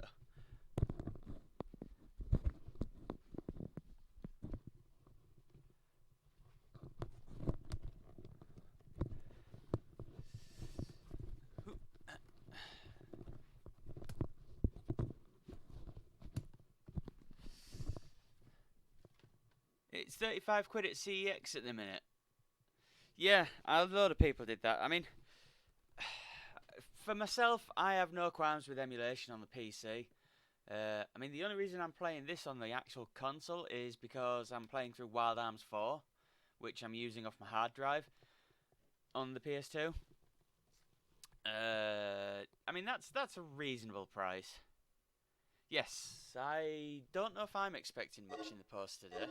It's 35 quid at CEX at the minute. Yeah, a load of people did that. I mean, for myself, I have no qualms with emulation on the PC. I mean, the only reason I'm playing this on the actual console is because I'm playing through Wild Arms 4, which I'm using off my hard drive on the PS2. I mean, that's a reasonable price. Yes, I don't know if I'm expecting much in the post today.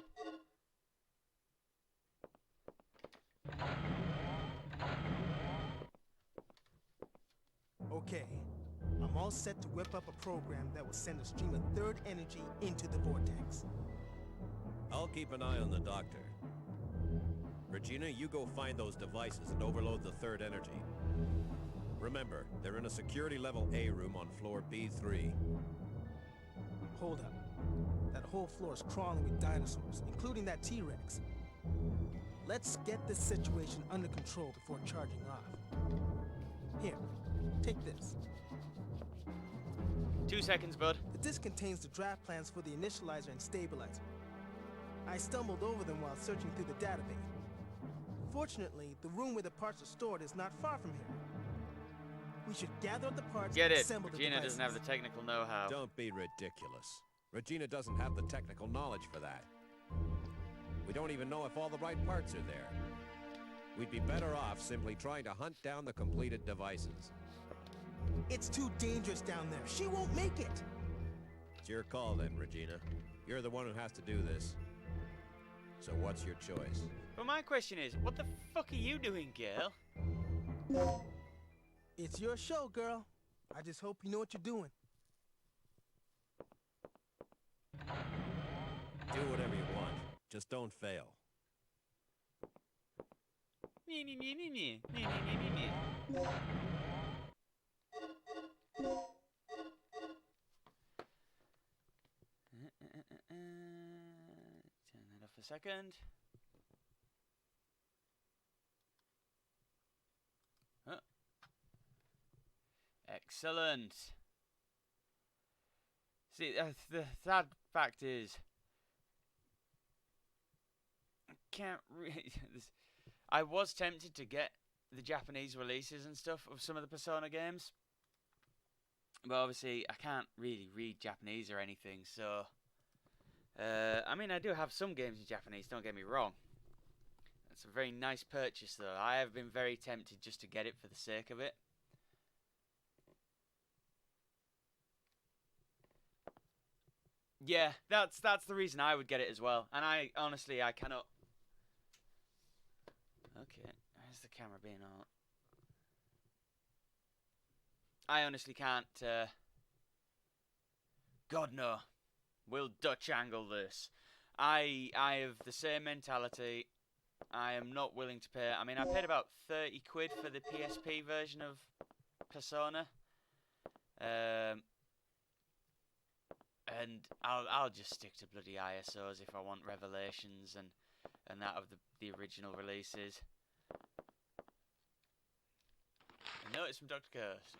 Okay, I'm all set to whip up a program that will send a stream of third energy into the vortex. I'll keep an eye on the doctor. Regina, you go find those devices and overload the third energy. Remember, they're in a security level A room on floor B3. Hold up. That whole floor is crawling with dinosaurs, including that T-Rex. Let's get this situation under control before charging off. Here, take this. 2 seconds, bud. The disc contains the draft plans for the initializer and stabilizer. I stumbled over them while searching through the database. Fortunately, the room where the parts are stored is not far from here. We should gather up the parts Get and it. assemble the Regina devices. doesn't have the technical know-how. Don't be ridiculous. Regina doesn't have the technical knowledge for that. We don't even know if all the right parts are there. We'd be better off simply trying to hunt down the completed devices. It's too dangerous down there. She won't make it. It's your call then, Regina. You're the one who has to do this. So what's your choice? But my question is, what the fuck are you doing, girl? It's your show, girl. I just hope you know what you're doing. Do whatever you want. Just don't fail. Me, me, me, me, me, me, me, me, me, me. Turn that off a second. Huh. Excellent. See, the sad fact is, I can't really. I was tempted to get the Japanese releases and stuff of some of the Persona games, but obviously I can't really read Japanese or anything, so I mean, I do have some games in Japanese, don't get me wrong. It's a very nice purchase though. I have been very tempted just to get it for the sake of it. Yeah, that's the reason I would get it as well. And I honestly I cannot. Okay, where's the camera being on? I honestly can't. God no, we'll Dutch angle this. I have the same mentality. I am not willing to pay. I mean, I paid about 30 quid for the PSP version of Persona. And I'll just stick to bloody ISOs if I want revelations and that of the original releases. A notice from Dr. Curse.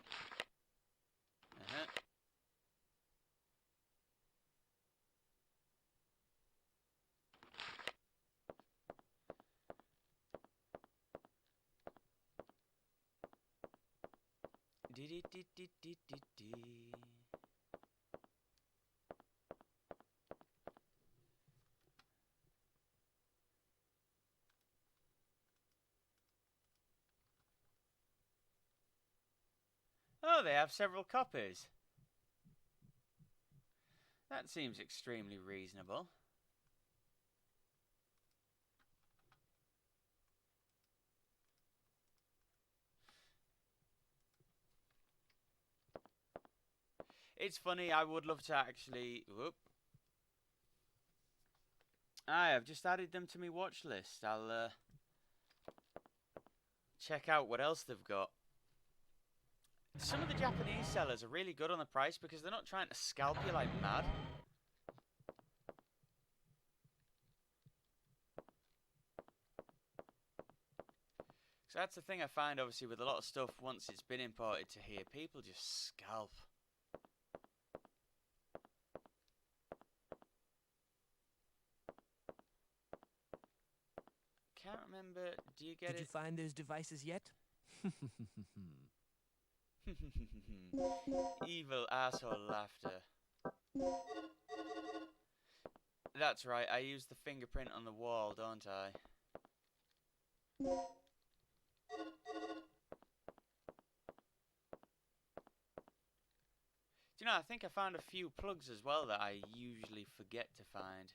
Oh, they have several copies. That seems extremely reasonable. It's funny, I would love to actually... Whoop. I've just added them to my watch list. I'll check out what else they've got. Some of the Japanese sellers are really good on the price because they're not trying to scalp you like mad. So that's the thing I find obviously with a lot of stuff once it's been imported to here, people just scalp. Can't remember, do you get Did you find those devices yet? Evil asshole laughter. That's right, I use the fingerprint on the wall, don't I? Do you know, I think I found a few plugs as well that I usually forget to find.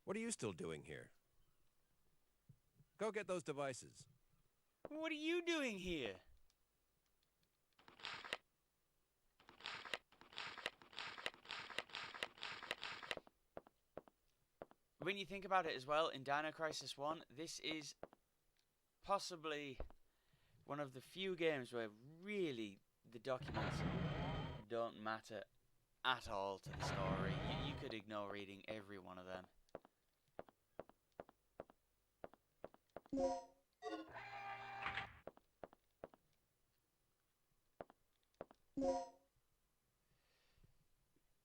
What are you still doing here? Go get those devices. What are you doing here? When you think about it as well, in Dino Crisis 1, this is possibly one of the few games where really the documents don't matter at all to the story. You could ignore reading every one of them.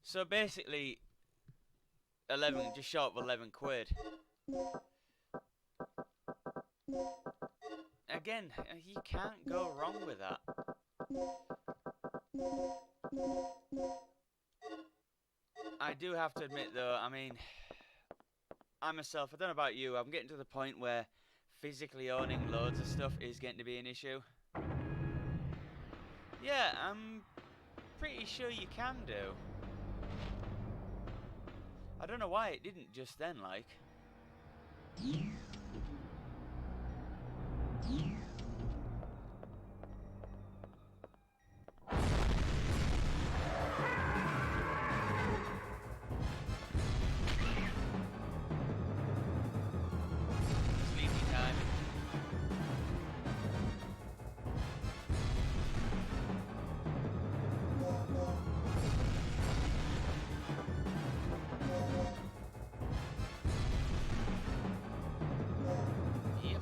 So basically, 11, just short of 11 quid. Again, you can't go wrong with that. I do have to admit though, I mean, I myself, I don't know about you, I'm getting to the point where physically owning loads of stuff is getting to be an issue. Yeah, I'm pretty sure you can do. I don't know why it didn't just then, like. Sleepy time. Yep.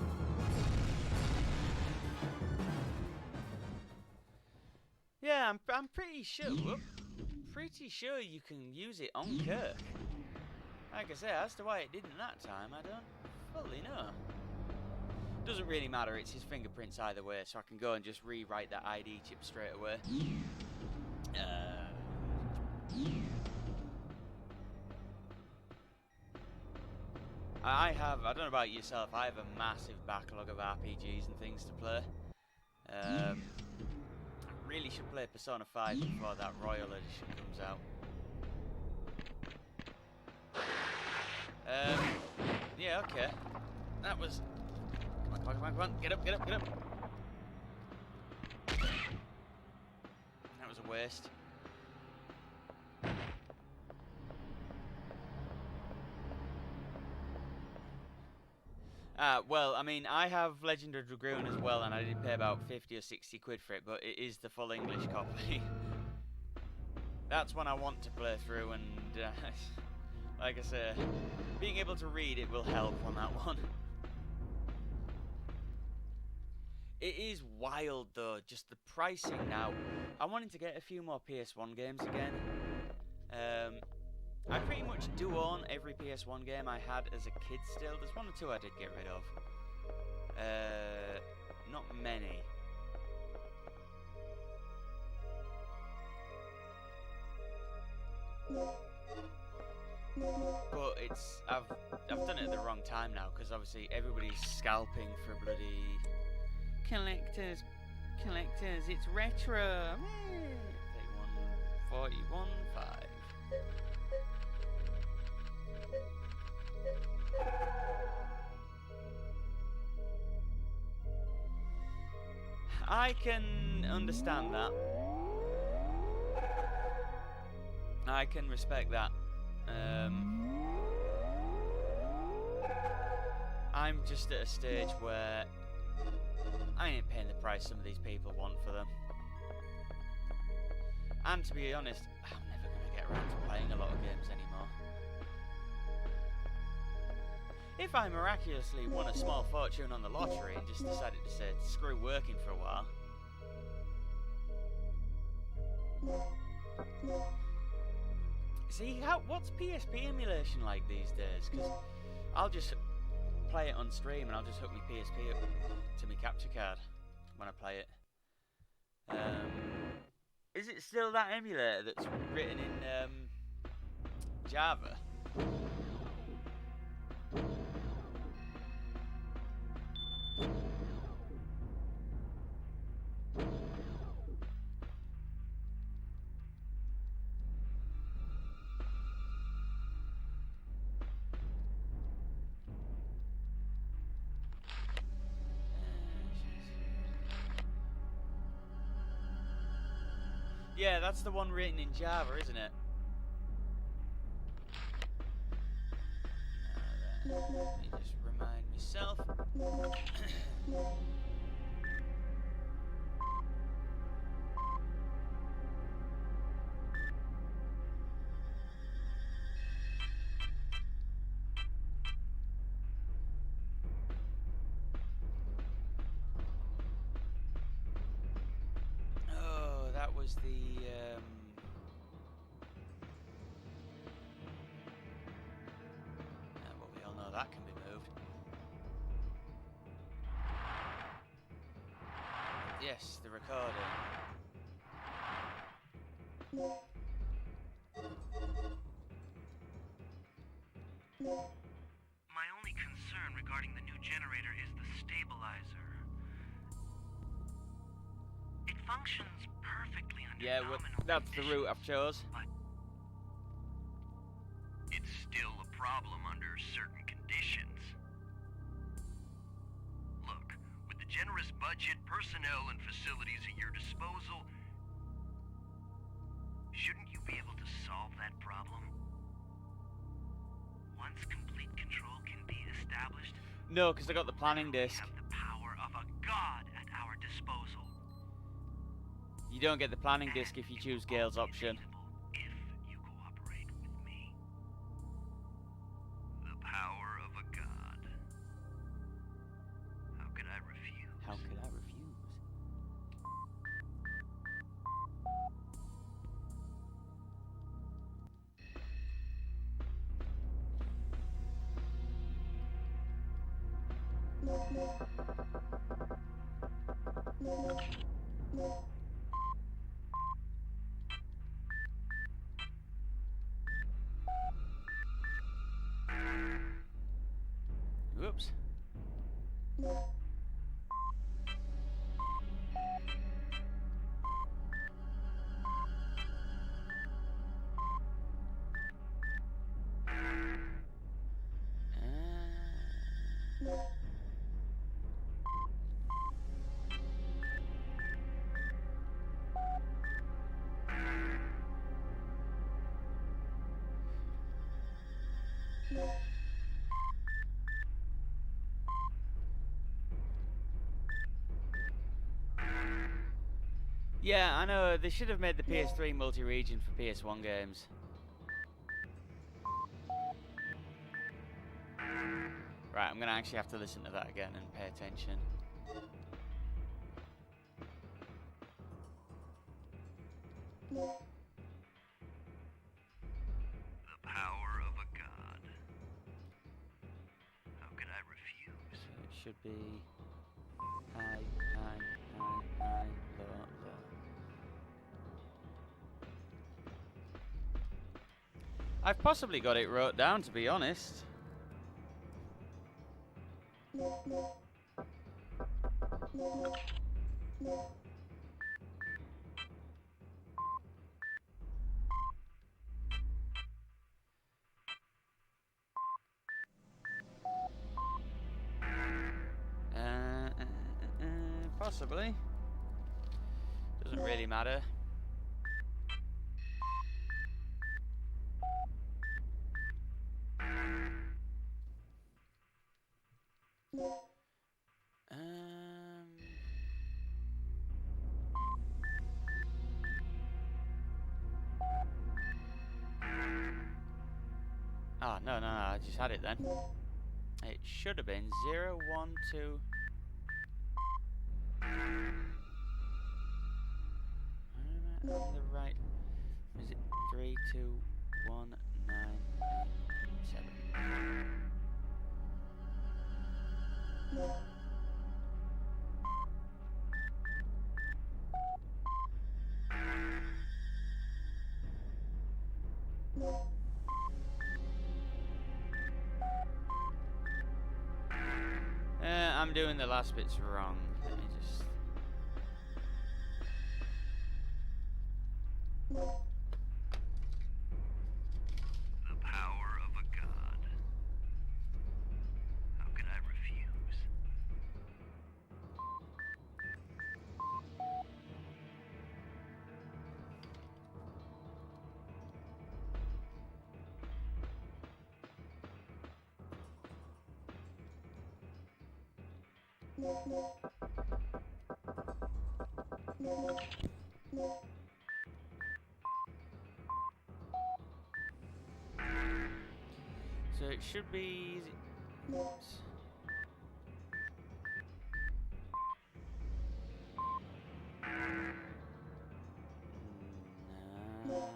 Yeah, I'm pretty sure. Whoop, pretty sure you can use it on Kirk. Like I say, as to why it didn't that time, I don't fully know. Doesn't really matter, it's his fingerprints either way, so I can go and just rewrite that ID chip straight away. I don't know about yourself, I have a massive backlog of RPGs and things to play. I really should play Persona 5 before that Royal Edition comes out. Yeah, okay. That was... Come on, get up. That was a waste. Well, I mean, I have Legend of Dragoon as well, and I did pay about 50 or 60 quid for it, but it is the full English copy. That's one I want to play through, and like I say, being able to read it will help on that one. It is wild though, just the pricing now. I wanted to get a few more PS1 games again. I pretty much do own every PS1 game I had as a kid still. There's one or two I did get rid of. Not many. But it's I've done it at the wrong time now, because obviously everybody's scalping for bloody collectors. It's retro. 41.5. I can understand that. I can respect that. I'm just at a stage where I ain't paying the price some of these people want for them. And to be honest, I'm never going to get around to playing a lot of games anymore. If I miraculously won a small fortune on the lottery and just decided to say, screw working for a while. See, what's PSP emulation like these days? Because I'll just play it on stream and I'll just hook my PSP up to my capture card when I play it. Is it still that emulator that's written in Java? Yeah, that's the one written in Java, isn't it? Let me just remind myself. Oh, that was the well, we all know that can be moved. Yes, the recording. My only concern regarding the new generator is the stabilizer. It functions perfectly under Yeah, well, nominal that's the route conditions, I've chose. but it's still a problem under certain conditions. Look, with the generous budget, personnel, and facilities at your disposal, shouldn't you be able to solve that problem? Once complete control can be established, No, because I got the planning we disc. have the power of a god at our disposal. You don't get the planning disc And if you it choose will Gale's all be option. attainable if you cooperate with me. The power of a god. How could I refuse? How could I refuse? Whoops. Yeah, I know, they should have made the PS3 multi-region for PS1 games. Right, I'm gonna actually have to listen to that again and pay attention. The power of a god. How could I refuse? So it should be high, high, low, low. I've possibly got it wrote down, to be honest. Possibly. Doesn't really matter. Oh, no, I just had it then. It should have been 0, 1, 2. Am I on the right? Is it 3, 2, 1, 9, 8, 7? I'm doing the last bits wrong. Let me just... The power of a god. How could I refuse? So it should be... Oops. No.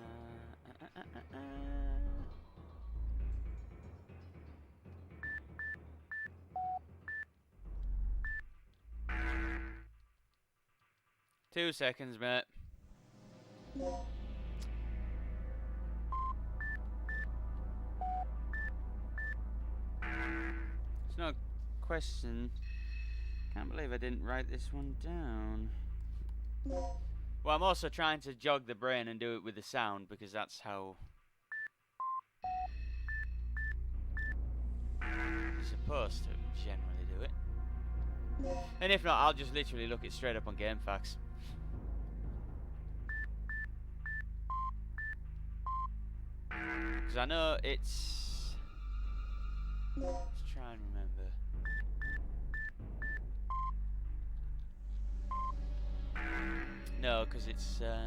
2 seconds, mate. It's not a question. Can't believe I didn't write this one down. Well, I'm also trying to jog the brain and do it with the sound because that's how you're supposed to generally do it. And if not, I'll just literally look it straight up on GameFAQs. Because I know it's... Let's try and remember. No, because it's... Right,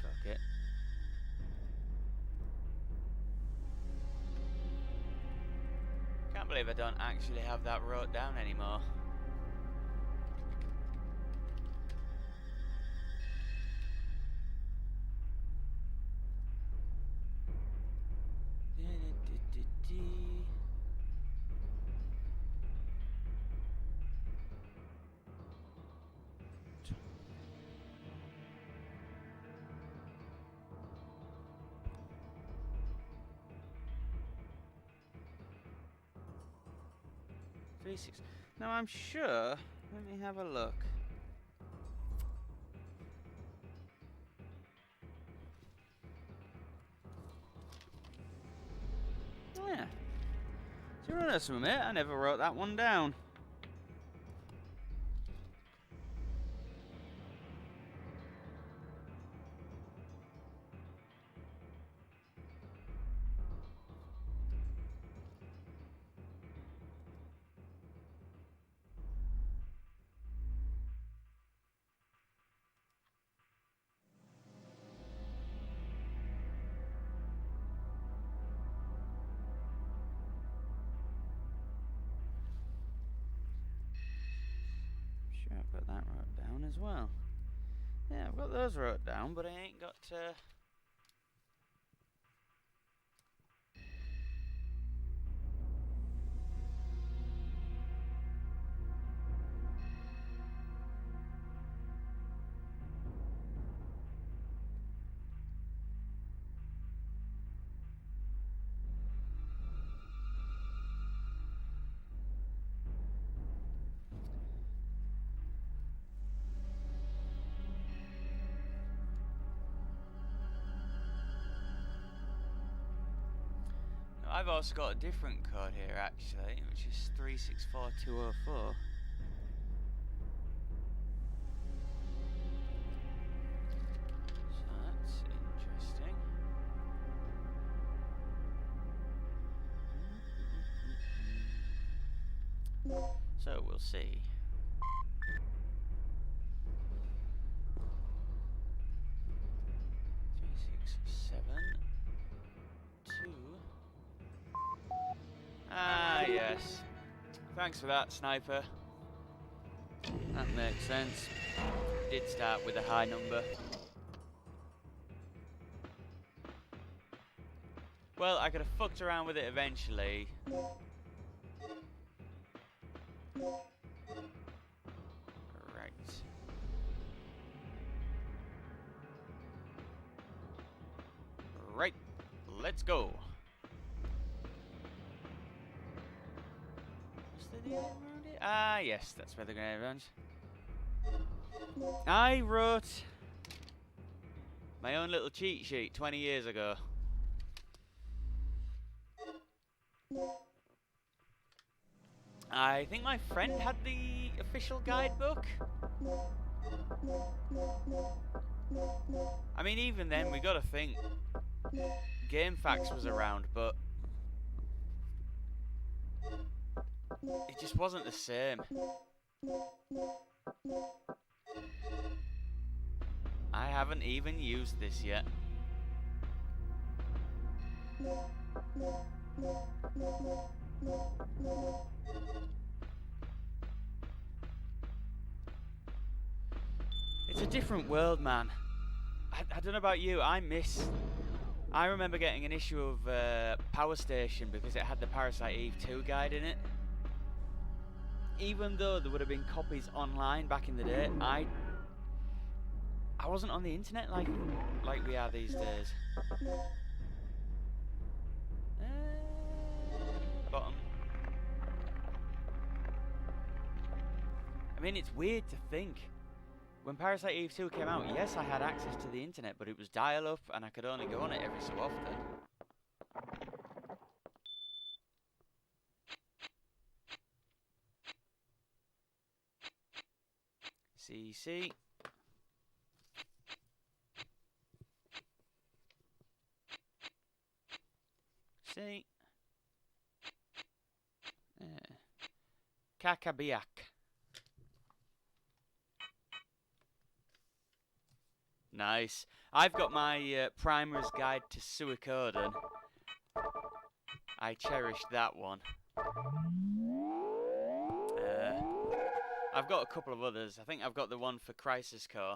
fuck it. Can't believe I don't actually have that wrote down anymore. Six. Now I'm sure. Let me have a look. Oh yeah. So you know something, mate? I never wrote that one down. Sure, I've got that wrote down as well. Yeah, I've got those wrote down, but I ain't got. I've also got a different code here actually, which is 364204. So that's interesting. So we'll see. Three, six, seven, two. Ah, yes. Thanks for that, Sniper. That makes sense. Did start with a high number. Well, I could have fucked around with it eventually. Right. Right, let's go. Is there the grenade around here? Ah, yes, that's where the grenade runs. I wrote my own little cheat sheet 20 years ago. I think my friend had the official guidebook. I mean, even then, we gotta think. GameFAQs was around, but it just wasn't the same. I haven't even used this yet. It's a different world, man. I don't know about you, I remember getting an issue of Power Station because it had the Parasite Eve 2 guide in it. Even though there would have been copies online back in the day, I wasn't on the internet like we are these days. Bottom. I mean, it's weird to think. When Parasite Eve 2 came out, yes, I had access to the internet, but it was dial-up, and I could only go on it every so often. CC. C. Kakabiak. Nice. I've got my Primer's Guide to Suikoden. I cherished that one. I've got a couple of others. I think I've got the one for Crisis Core.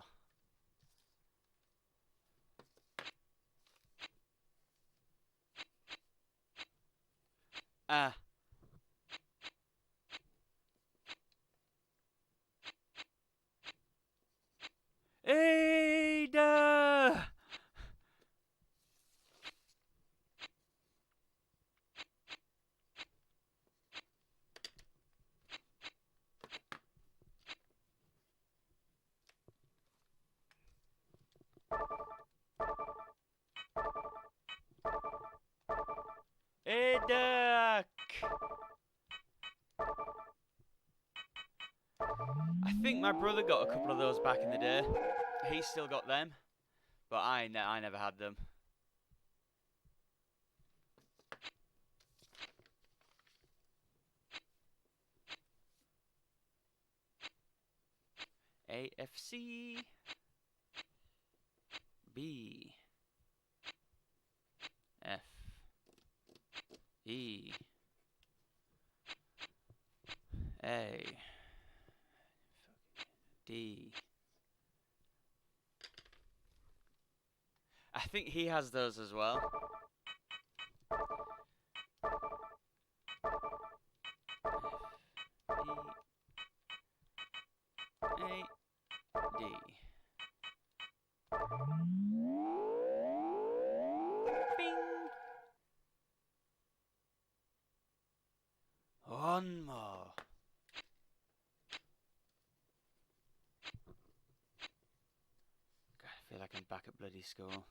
Ah. Ada! Ada! I think my brother got a couple of those back in the day. He still got them, but I never had them. AFC B F E A D. I think he has those as well. F E A D. Bing. One more. God, I feel like I'm back at bloody school.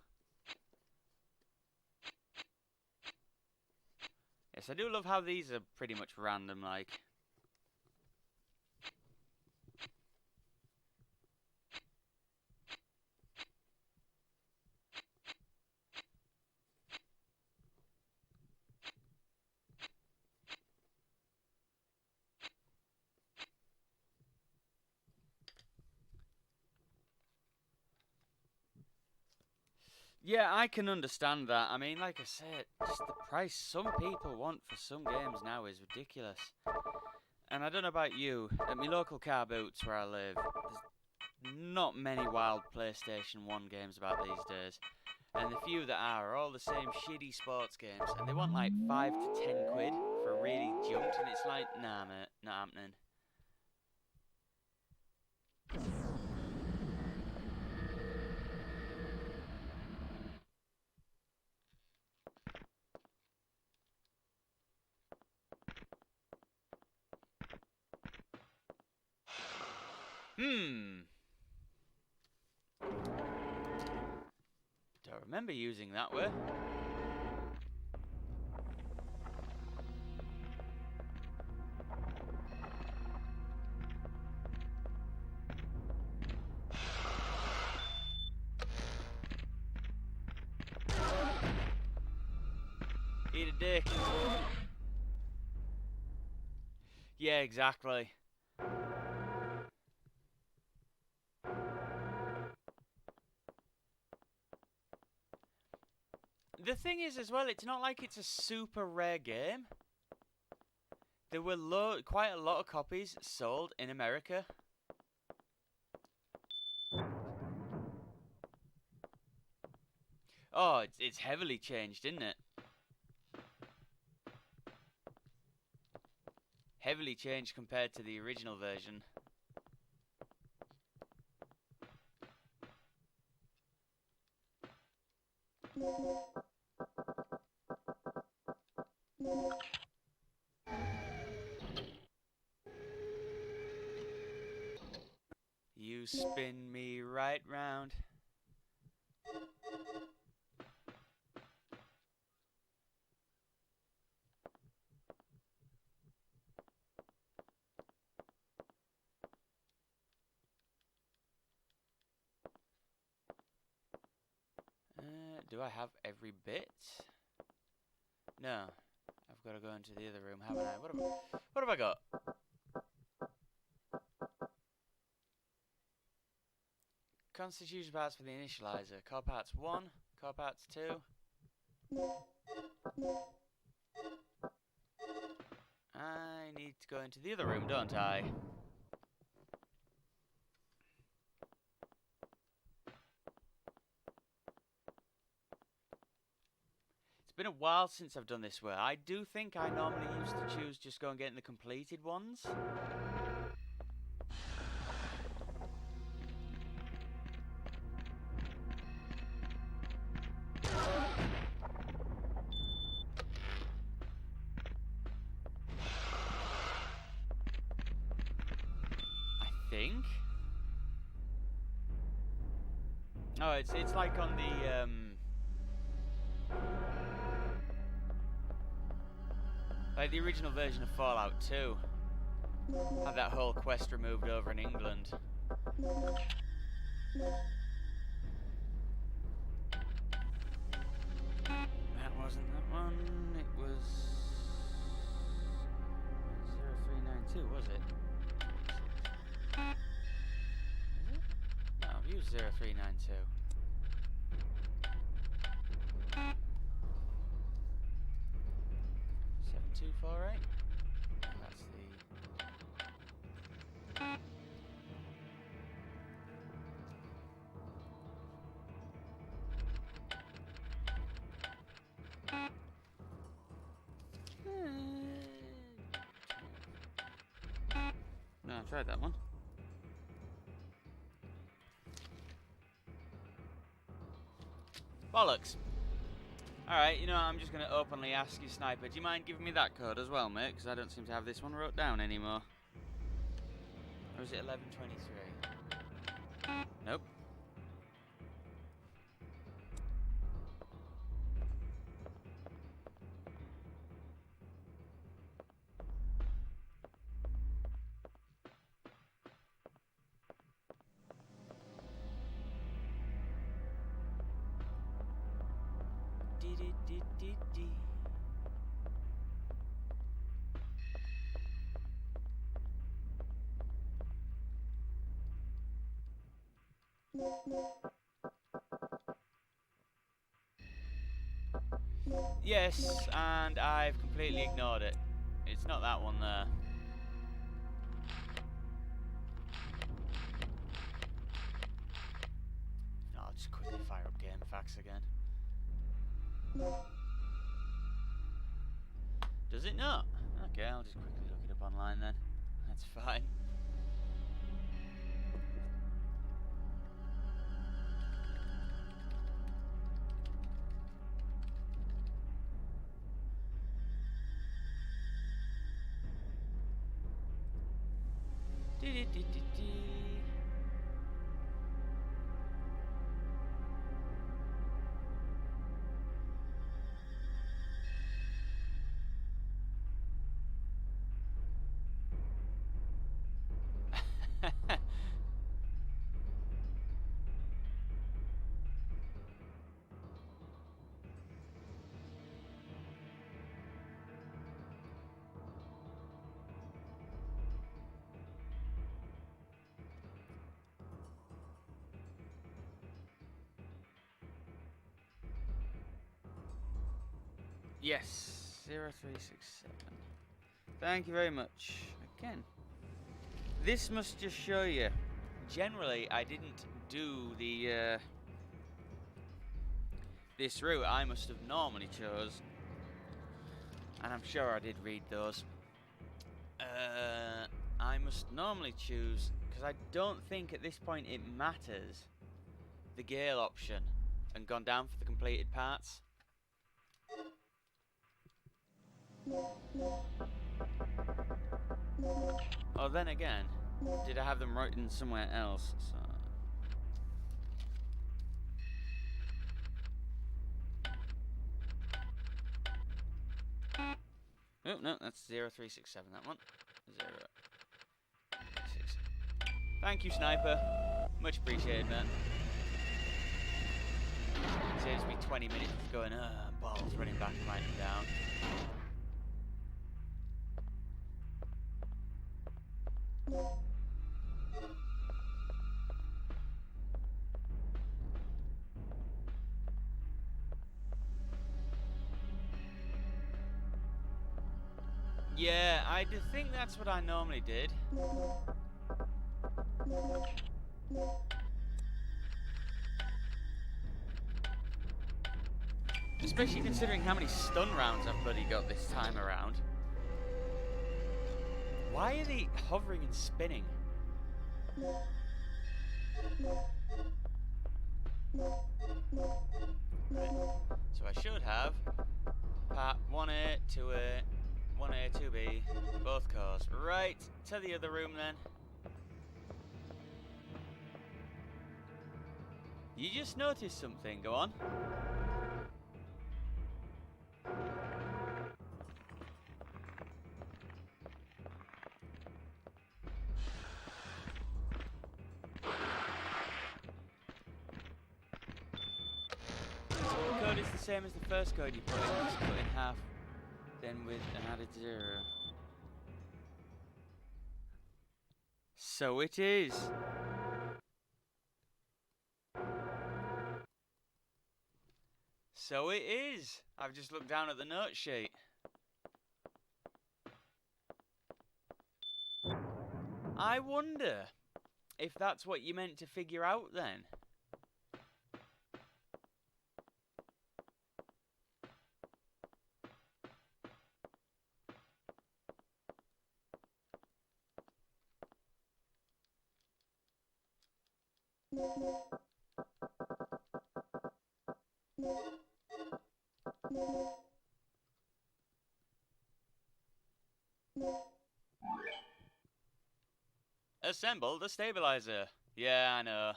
Yes, I do love how these are pretty much random, like. Yeah, I can understand that. I mean, like I said, just the price some people want for some games now is ridiculous. And I don't know about you, at my local car boots where I live, there's not many wild PlayStation 1 games about these days. And the few that are all the same shitty sports games, and they want like 5 to 10 quid for really junked, and it's like, nah mate, not happening. Don't remember using that way. Eat a dick. Yeah, exactly. The thing is, as well, it's not like it's a super rare game. There were quite a lot of copies sold in America. Oh, it's heavily changed, isn't it? Heavily changed compared to the original version. You spin me right round. Do I have every bit? No. I've got to go into the other room, haven't I? What have I got? Constitution parts for the initializer. Core parts 1, core parts 2. I need to go into the other room, don't I? It's been a while since I've done this way. I do think I normally used to choose just go and get in the completed ones. I think. Oh, it's like on the like the original version of Fallout 2. Had that whole quest removed over in England. That wasn't that one. It was 0392, was it? No, I've used 0392. $7248. That's the. No, I tried that one. Bollocks. Alright, you know, I'm just going to openly ask you, Sniper, do you mind giving me that code as well, mate? Because I don't seem to have this one wrote down anymore. Or is it 1123? Nope. Dee. Yes, and I've completely ignored it. It's not that one there. No, I'll just quickly fire up game facts again. Does it not? Okay, I'll just quickly look it up online then. That's fine. Dee. Yes, 0367. Thank you very much. Again. This must just show you. Generally, I didn't do the this route. I must have normally chose, and I'm sure I did read those. I must normally choose, because I don't think at this point it matters, the Gale option, and gone down for the completed parts. Oh, then again, did I have them written somewhere else? So. Oh, no, that's 0367, that one. 036. Thank you, Sniper. Much appreciated, man. It saves me 20 minutes of going, balls running back and writing down. Yeah, I do think that's what I normally did. Especially considering how many stun rounds I've bloody got this time around. Why are they hovering and spinning? Right. So I should have part 1A, 2A, 1A, 2B, both cores. Right, to the other room then. You just noticed something, go on. So the code is the same as the first code you put in, just cut in half, then with an added 0. So it is. So it is. I've just looked down at the note sheet. I wonder if that's what you meant to figure out then. Assemble the stabilizer. Yeah, I know.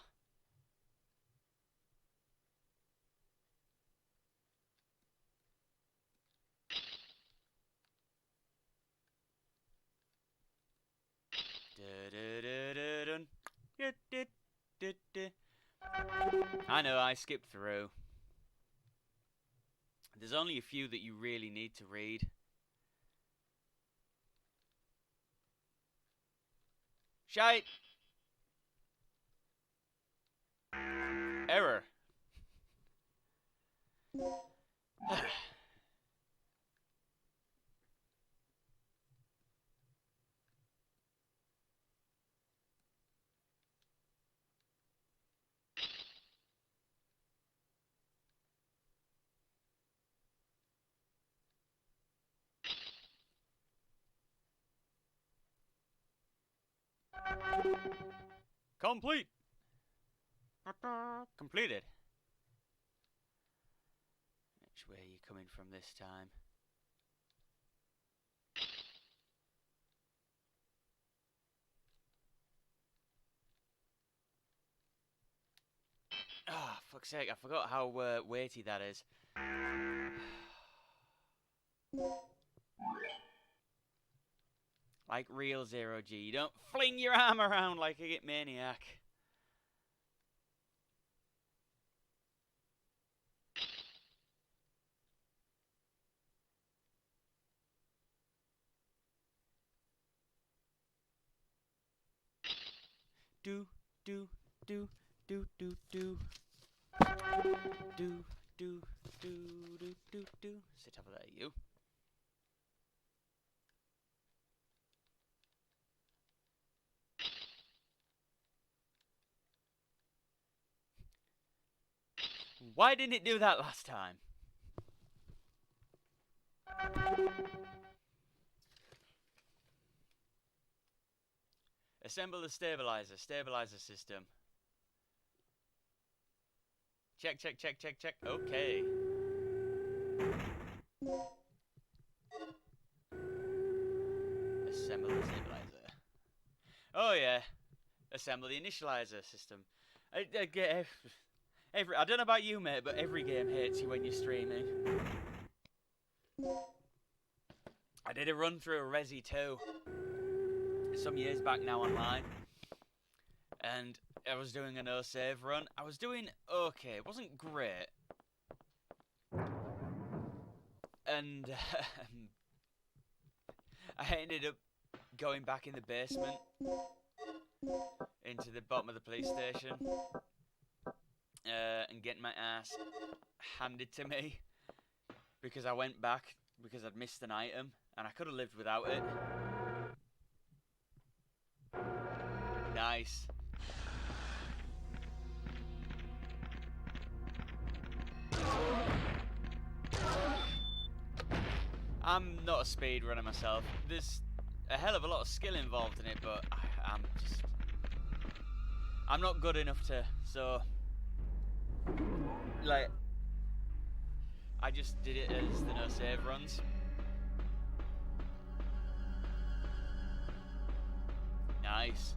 I know, I skipped through. There's only a few that you really need to read. Shite! Error. Complete! Completed. Which way are you coming from this time? Ah, fuck's sake, I forgot how weighty that is. Like real 0G. You don't fling your arm around like a maniac. Do, do, do, do, do, do. Do, do, do, do, do, do. Sit over there, you. Why didn't it do that last time? Assemble the stabilizer system. Check. Okay. Assemble the stabilizer. Oh yeah. Assemble the initializer system. I don't know about you, mate, but every game hates you when you're streaming. I did a run through a Resi 2 some years back now online, and I was doing a no save run. I was doing okay. It wasn't great, and I ended up going back in the basement into the bottom of the police station and getting my ass handed to me because I went back because I'd missed an item and I could have lived without it. Nice. I'm not a speedrunner myself. There's a hell of a lot of skill involved in it, but I'm not good enough to, so like I just did it as the no save runs. Nice.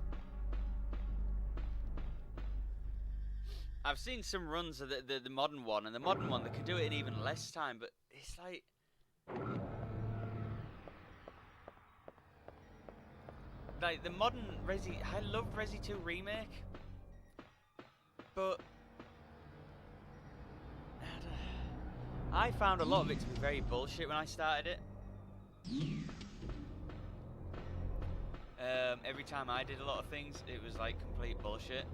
I've seen some runs of the modern one, and the modern one they could do it in even less time, but it's like the modern Resi. I love Resi 2 remake, but I found a lot of it to be very bullshit when I started it. Every time I did a lot of things, it was like complete bullshit.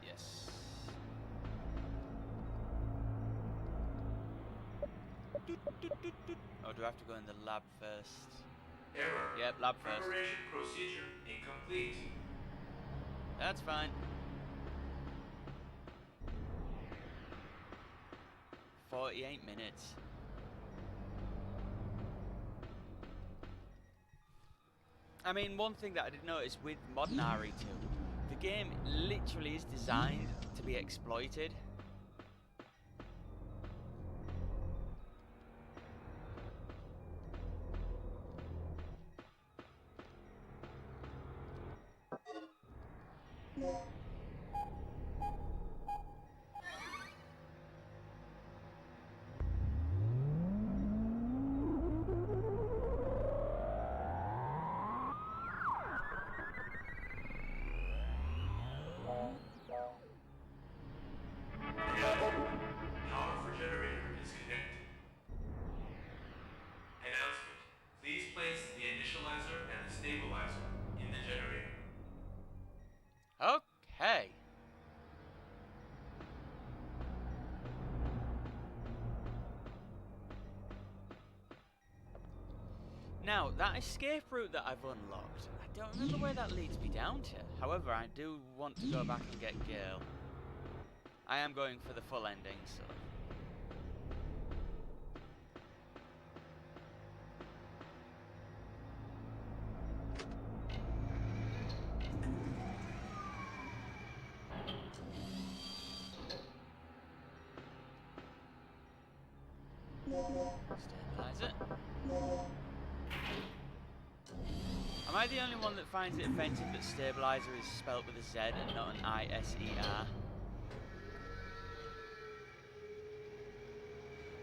Yes. Oh, do I have to go in the lab first? Error. Yep, lab first. Preparation procedure incomplete. That's fine. 48 minutes. I mean, one thing that I did notice with modern RE2, the game literally is designed to be exploited. Power for generator is connected. Announcement. Please place the initializer and the stabilizer in the generator. Okay. Now, that escape route that I've unlocked, I don't remember where that leads me down to. However, I do want to go back and get Gale. I am going for the full ending, so... Stabilize it. Am I the only one that finds it offensive that stabilizer is spelt with a Z and not an I-S-E-R?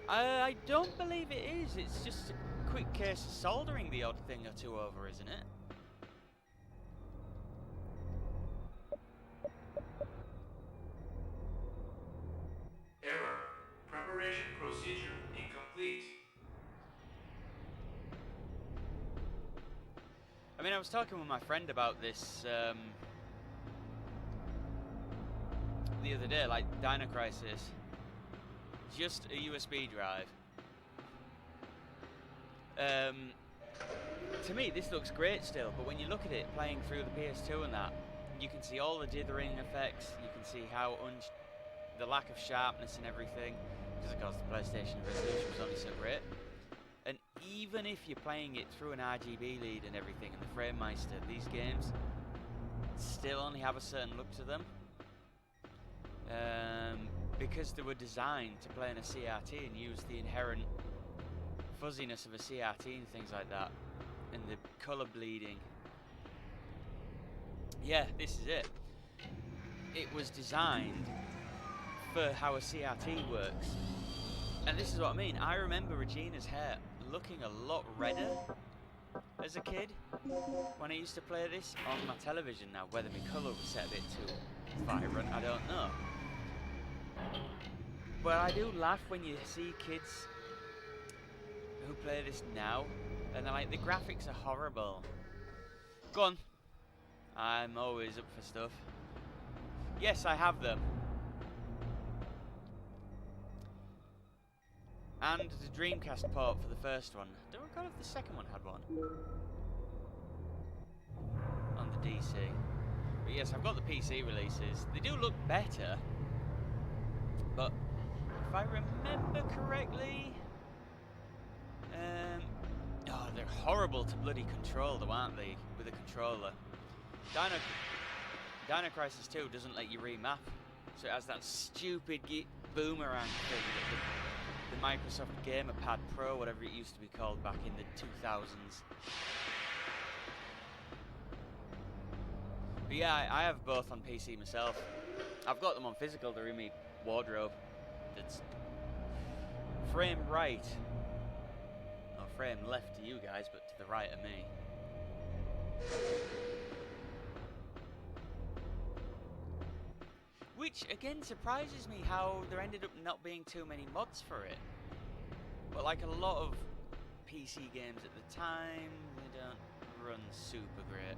I don't believe it is. It's just a quick case of soldering the odd thing or two over, isn't it? Error. Preparation procedure incomplete. I mean, I was talking with my friend about this the other day, like Dino Crisis. Just a USB drive. to me, this looks great still, but when you look at it playing through the PS2 and that, you can see all the dithering effects, you can see how the lack of sharpness and everything, because of course the PlayStation resolution was only so great. And even if you're playing it through an RGB lead and everything, and the Frame Meister, these games still only have a certain look to them. Because they were designed to play in a CRT and use the inherent fuzziness of a CRT and things like that, and the colour bleeding. Yeah, this is it. It was designed for how a CRT works. And this is what I mean. I remember Regina's hair looking a lot redder as a kid when I used to play this on my television. Now, whether my colour was set a bit too vibrant, I don't know. But I do laugh when you see kids who play this now, and they're like, the graphics are horrible. Go on. I'm always up for stuff. Yes, I have them. And the Dreamcast port for the first one. Don't recall if the second one had one. On the DC. But yes, I've got the PC releases. They do look better. But if I remember correctly... oh, they're horrible to bloody control though, aren't they? With a controller. Dino Crisis 2 doesn't let you remap. So it has that stupid boomerang thing that the Microsoft Gamer Pad Pro, whatever it used to be called back in the 2000s. But yeah, I have both on PC myself. I've got them on physical, they're in my wardrobe. That's frame right. Or frame left to you guys, but to the right of me. Which, again, surprises me how there ended up not being too many mods for it. But like a lot of PC games at the time, they don't run super great.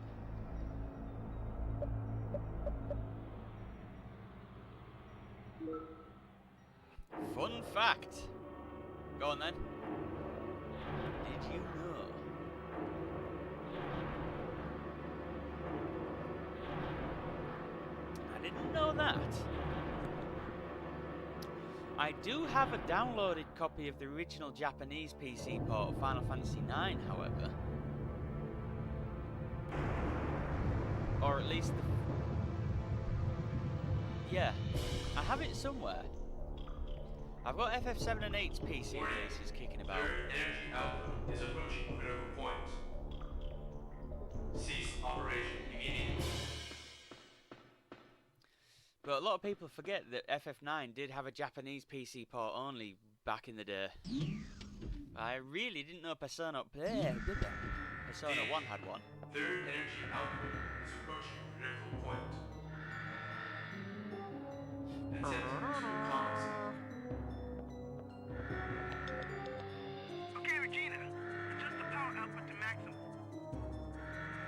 Fun fact! Go on then. Did you know? I didn't know that. I do have a downloaded copy of the original Japanese PC port of Final Fantasy IX, however. Or at least yeah, I have it somewhere. I've got FF7 and 8's PC releases kicking about. Your energy output is approaching critical point. Cease operation immediately. But a lot of people forget that FF9 did have a Japanese PC port only back in the day. I really didn't know Persona 1 had one. Third energy output is approaching critical point. Attempt to compensate. Okay, Regina. Adjust the power output to maximum.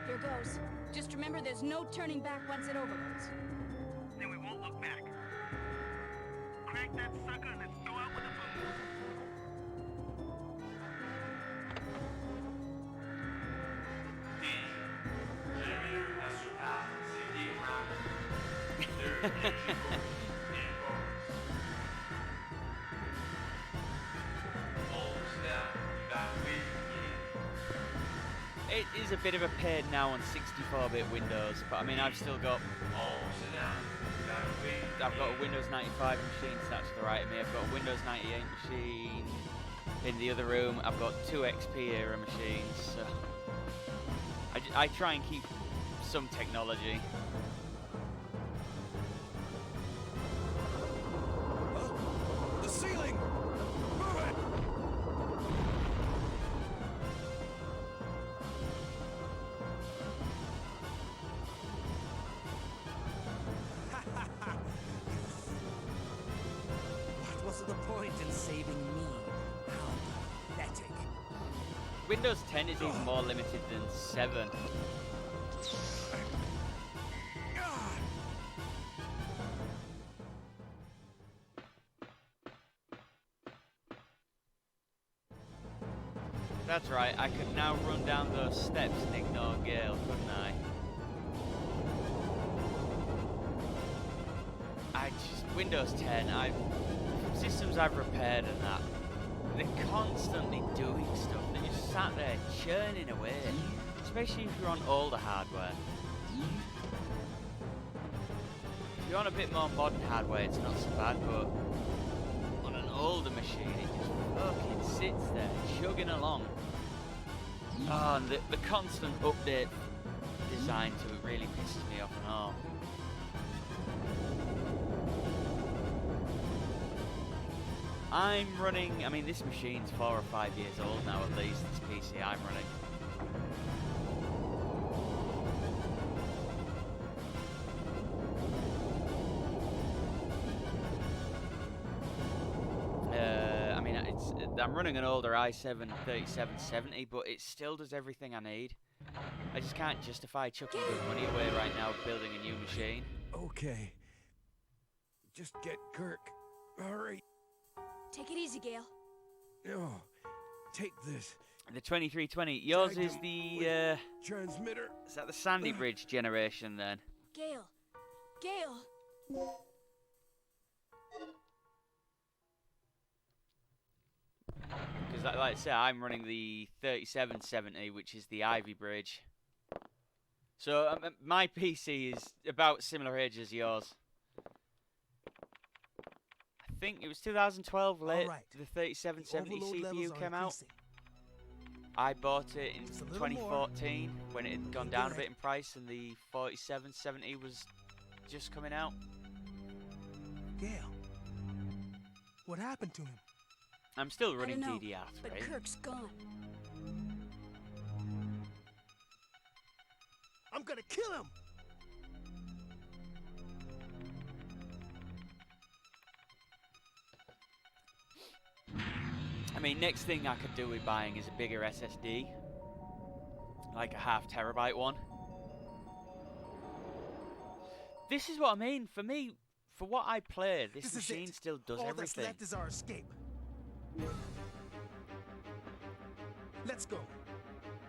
Here goes. Just remember there's no turning back once it overloads. Then we won't look back. Crank that sucker and let's go out with a boom. Danger. Generator has surpassed safety ground. Third energy focus in progress. All personnel evacuate immediately. It is a bit of a pain now on 64-bit Windows, but I mean I've still got All personnel evacuate. I've got a Windows 95 machine sat to the right of me. I've got a Windows 98 machine in the other room. I've got 2 XP era machines. So I try and keep some technology. Oh, the ceiling! Move it! What was the point in saving me? How pathetic. Windows 10 is even more limited than 7. That's right, I could now run down those steps and ignore Gale, couldn't I just, Windows 10, from systems I've repaired and that, they're constantly doing stuff. They're just sat there churning away, especially if you're on older hardware. If you're on a bit more modern hardware, it's not so bad, but on an older machine, it just fucking sits there, chugging along. Oh, and the constant update design to it really pisses me off and all. I'm running, I mean, this machine's 4 or 5 years old now at least, this PC I'm running. I'm running an older i7 3770, but it still does everything I need. I just can't justify chucking good money away right now building a new machine. Okay. Just get Kirk. Hurry. Take it easy, Gale. No. Take this. The 2320. Yours Tag is him the transmitter. is that the Sandy Bridge generation then? Gale. Gale. Because like I say, I'm running the 3770, which is the Ivy Bridge. So my PC is about similar age as yours. I think it was 2012 late. Right. The 3770 The overload levels CPU are came out. increasing. I bought it in Just a little 2014 when it had gone You'll be down a right. bit in price, and the 4770 was just coming out. Gale. What happened to him? I'm still I running don't know, DDR3. but Kirk's gone. I'm gonna kill him! I mean, next thing I could do with buying is a bigger SSD, like a 1/2 terabyte one. This is what I mean. For me, for what I play, this This is machine it. still does All everything. that's left is our escape. Let's go.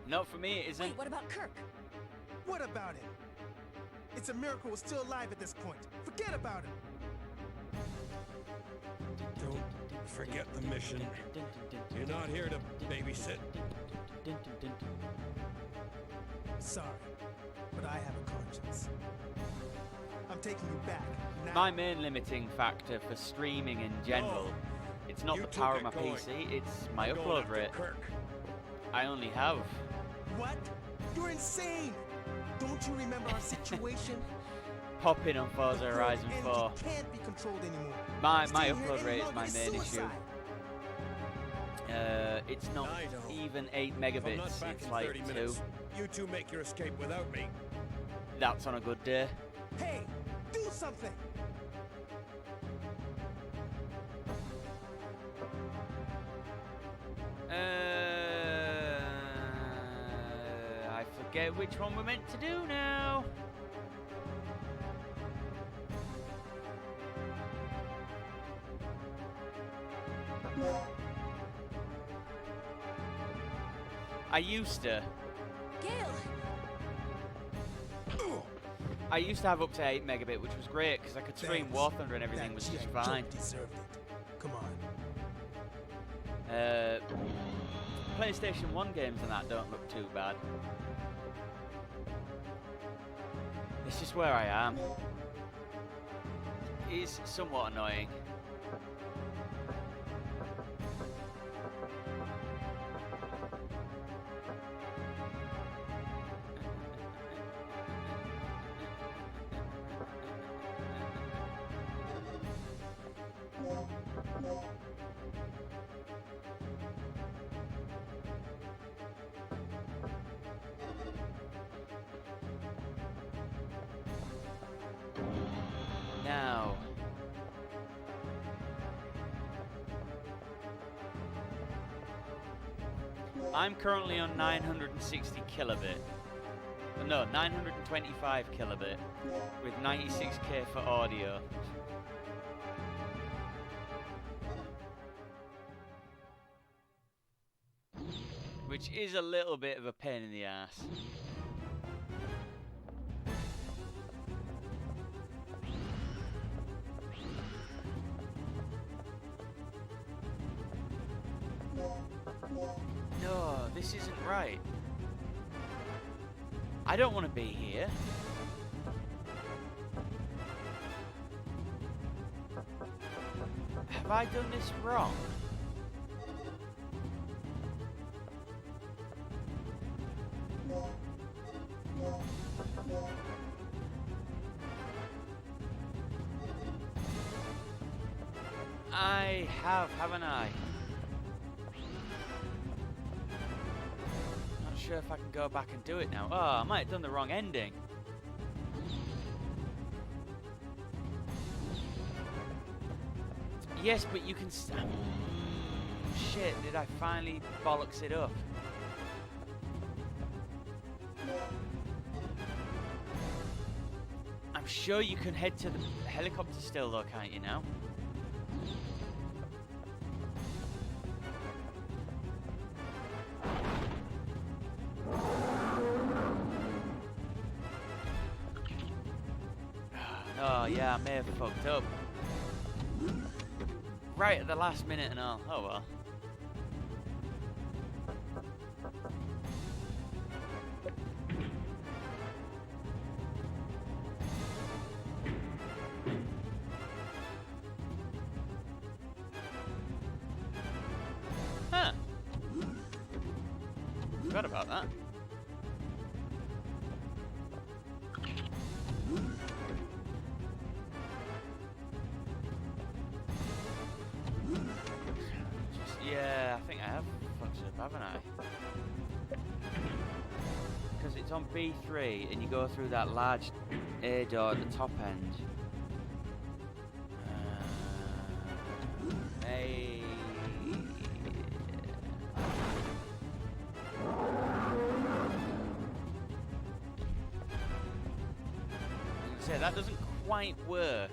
No, for me it isn't. Wait, what about Kirk? What about him? It's a miracle we're still alive at this point. Forget about him. Don't forget the mission. You're not here to babysit. Sorry, but I have a conscience. I'm taking you back now. My main limiting factor for streaming in general, No. it's not You the two power of get my going. PC, it's my I'm going upload after rate. Kirk. I only have. What? You're insane! Don't you remember our situation? Popping on Forza The Horizon energy 4. can't be controlled anymore. My Staying here upload any rate is longer my main issue. suicide. It's not I know. even 8 If I'm not megabits, back it's in like 30 2. minutes, you two make your escape without me. That's on a good day. Hey, do something! I forget which one we're meant to do now. I used to have up to 8 megabit, which was great because I could stream Thanks. War Thunder and everything That was just GI fine. Joe deserved it. Come on. PlayStation 1 games and that don't look too bad. It's just where I am. It is somewhat annoying. Now, I'm currently on 960 kilobit. No, 925 kilobit with 96k for audio. Which is a little bit of a pain in the ass. No, this isn't right. I don't want to be here. Have I done this wrong? I have, haven't I? Not sure if I can go back and do it now. Oh, I might have done the wrong ending. Yes, but you can... shit, did I finally bollocks it up? I'm sure you can head to the helicopter still though, can't you now? Oh yeah, I may have fucked up. Right at the last minute and all. Oh well. Huh. Forgot about that. Yeah, I think I have fucked up, haven't I? Because it's on B3 and you go through that large air door at the top end. Hey. I was gonna say, that doesn't quite work.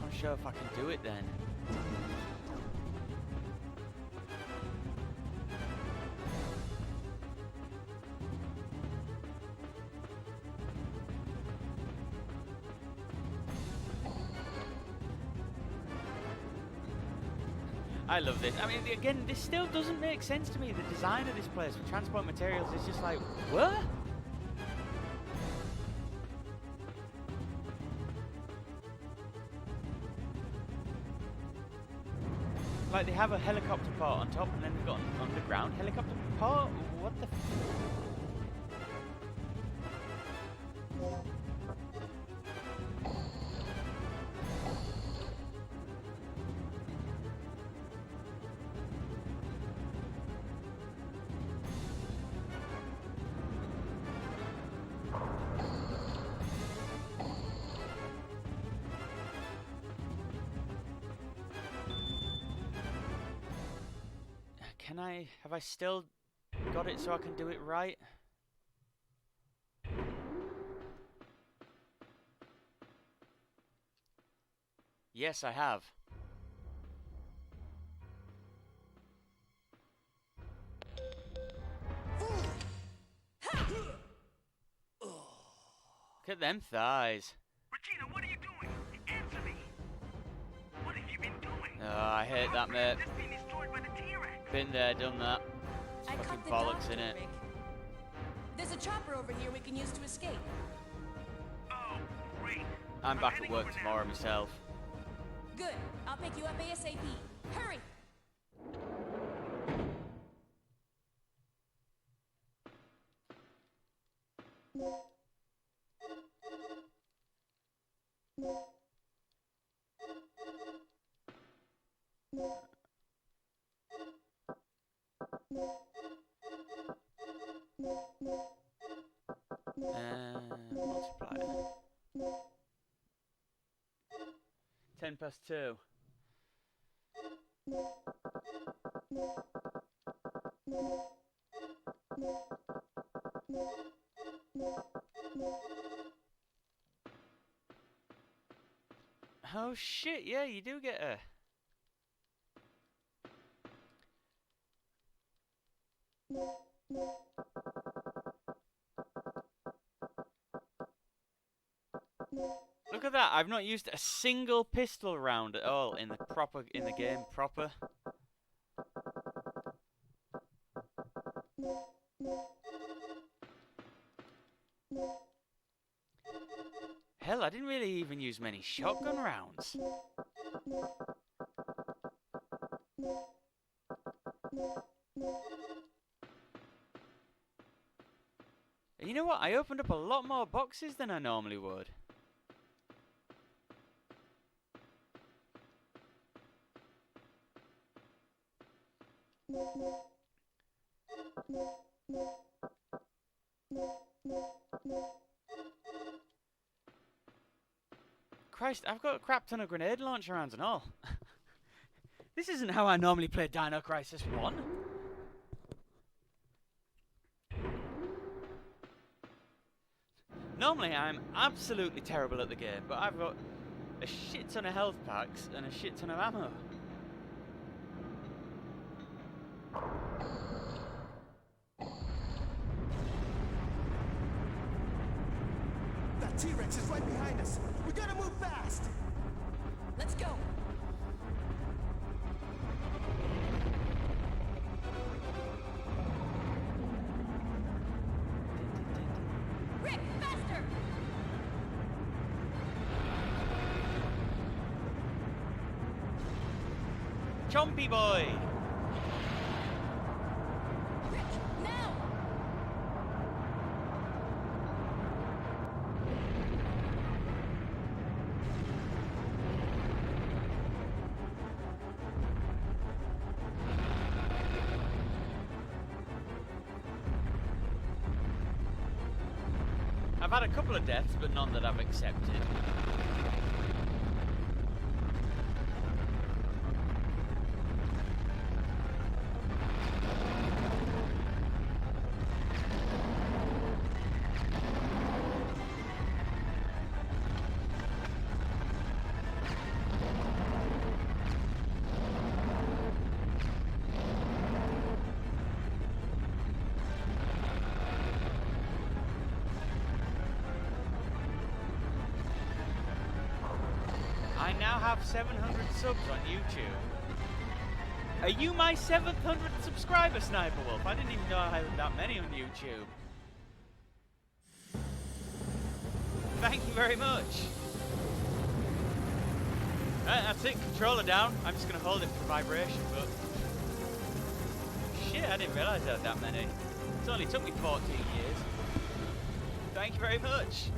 Not sure if I can do it then. I love this. I mean, again, this still doesn't make sense to me. The design of this place with transport materials is just like, what? Like, they have a helicopter port on top and then they've got an underground helicopter port? What the Can I... have I still got it so I can do it right? Yes, I have. Look at them thighs. Regina, what are you doing? Answer me. What have you been doing? Oh, I hate that, mate. This being destroyed by the T-Rex. Been there, done that. It's I fucking caught the bollocks doctor, in it. Rick. There's a chopper over here we can use to escape. Oh, great. I'm back at heading work over now. tomorrow myself. Good. I'll pick you up ASAP. Hurry! Multiplier. 10 past 2. Oh shit, yeah, you do get a... Look at that, I've not used a single pistol round at all in the game proper. Hell, I didn't really even use many shotgun rounds. And you know what? I opened up a lot more boxes than I normally would. Christ, I've got a crap ton of grenade launcher rounds and all. This isn't how I normally play Dino Crisis 1. Normally I'm absolutely terrible at the game, but I've got a shit ton of health packs and a shit ton of ammo. That T-Rex is right behind us. We gotta move fast. Let's go. Rick, faster! Chompy boy! Rick, now! I've had a couple of deaths, but none that I've accepted. I now have 700 subs on YouTube. Are you my 700th subscriber, Sniper Wolf? I didn't even know I had that many on YouTube. Thank you very much. Right, that's it, controller down. I'm just going to hold it for vibration, but... Shit, I didn't realise I had that many. It's only took me 14 years. Thank you very much.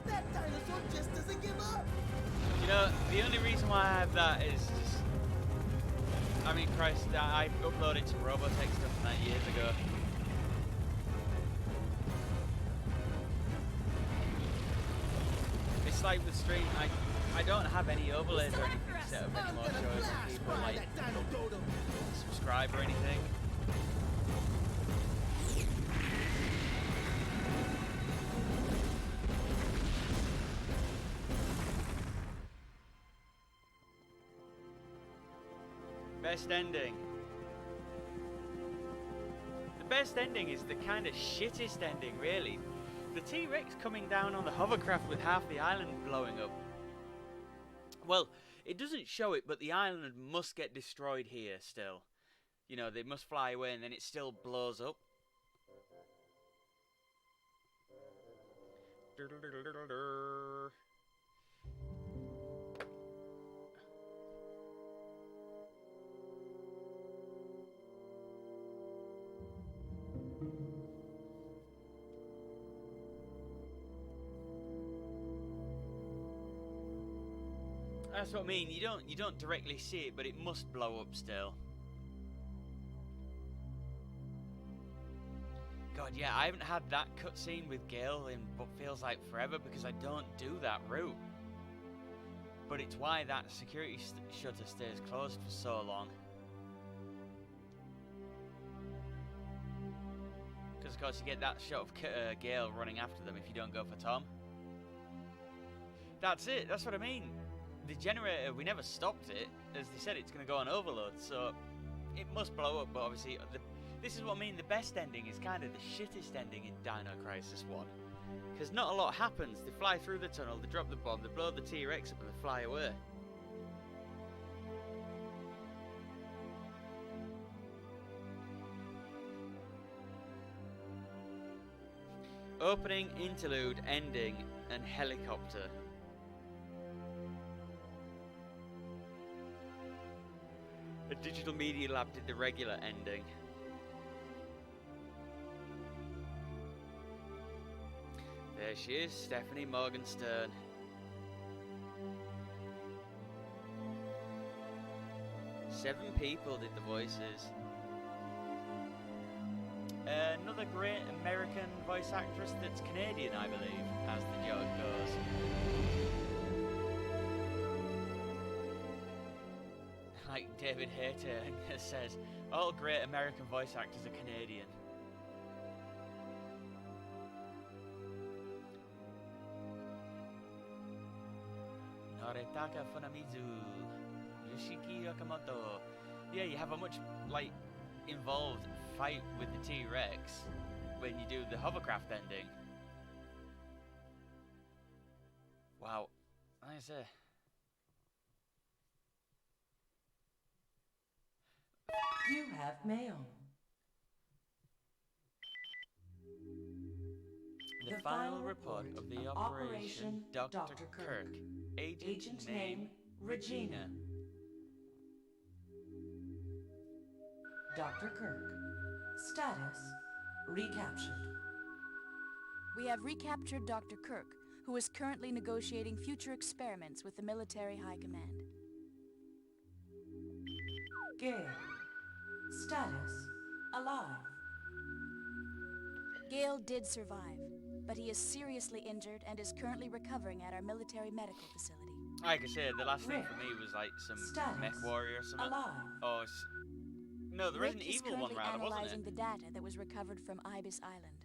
That dinosaur just doesn't give up. You know, the only reason why I have that is just... I mean, Christ, I uploaded some Robotech stuff from that years ago. It's like the stream, I don't have any overlays or anything set up anymore, so if people like subscribe or anything. Best ending. The best ending is the kind of shittest ending, really. The T-Rex coming down on the hovercraft with half the island blowing up. Well, it doesn't show it, but the island must get destroyed here still. You know, they must fly away and then it still blows up. That's what I mean. You don't directly see it, but it must blow up still. God, yeah, I haven't had that cutscene with Gale in what feels like forever because I don't do that route. But it's why that security shutter stays closed for so long. Because of course you get that shot of Gale running after them if you don't go for Tom. That's it, that's what I mean. The generator, we never stopped it. As they said, it's going to go on overload, so it must blow up, but obviously this is what I mean, the best ending is kind of the shittest ending in Dino Crisis 1. Because not a lot happens. They fly through the tunnel, they drop the bomb, they blow the T-Rex up and they fly away. Opening, interlude, ending, and helicopter. A Digital Media Lab did the regular ending. There she is, Stephanie Morgenstern. Seven people did the voices. Another great American voice actress that's Canadian, I believe, as the joke goes. Like David Hayter says, all great American voice actors are Canadian. Noritaka Funamizu, Yoshiki Yakamoto. Yeah, you have a much, like, involved fight with the T-Rex when you do the hovercraft ending. Wow. Like I say, You have mail. the final report of the Operation Dr. Kirk. Agent name Regina. Dr. Kirk. Status recaptured. We have recaptured Dr. Kirk, who is currently negotiating future experiments with the military high command. Gale. Status alive. Gale did survive, but he is seriously injured and is currently recovering at our military medical facility. Like I said, the last thing Rick. for me was like some Status mech warrior or something. alive. Oh, no, the Rick Resident is Evil one currently rather, wasn't analyzing it? the data that was recovered from Ibis Island.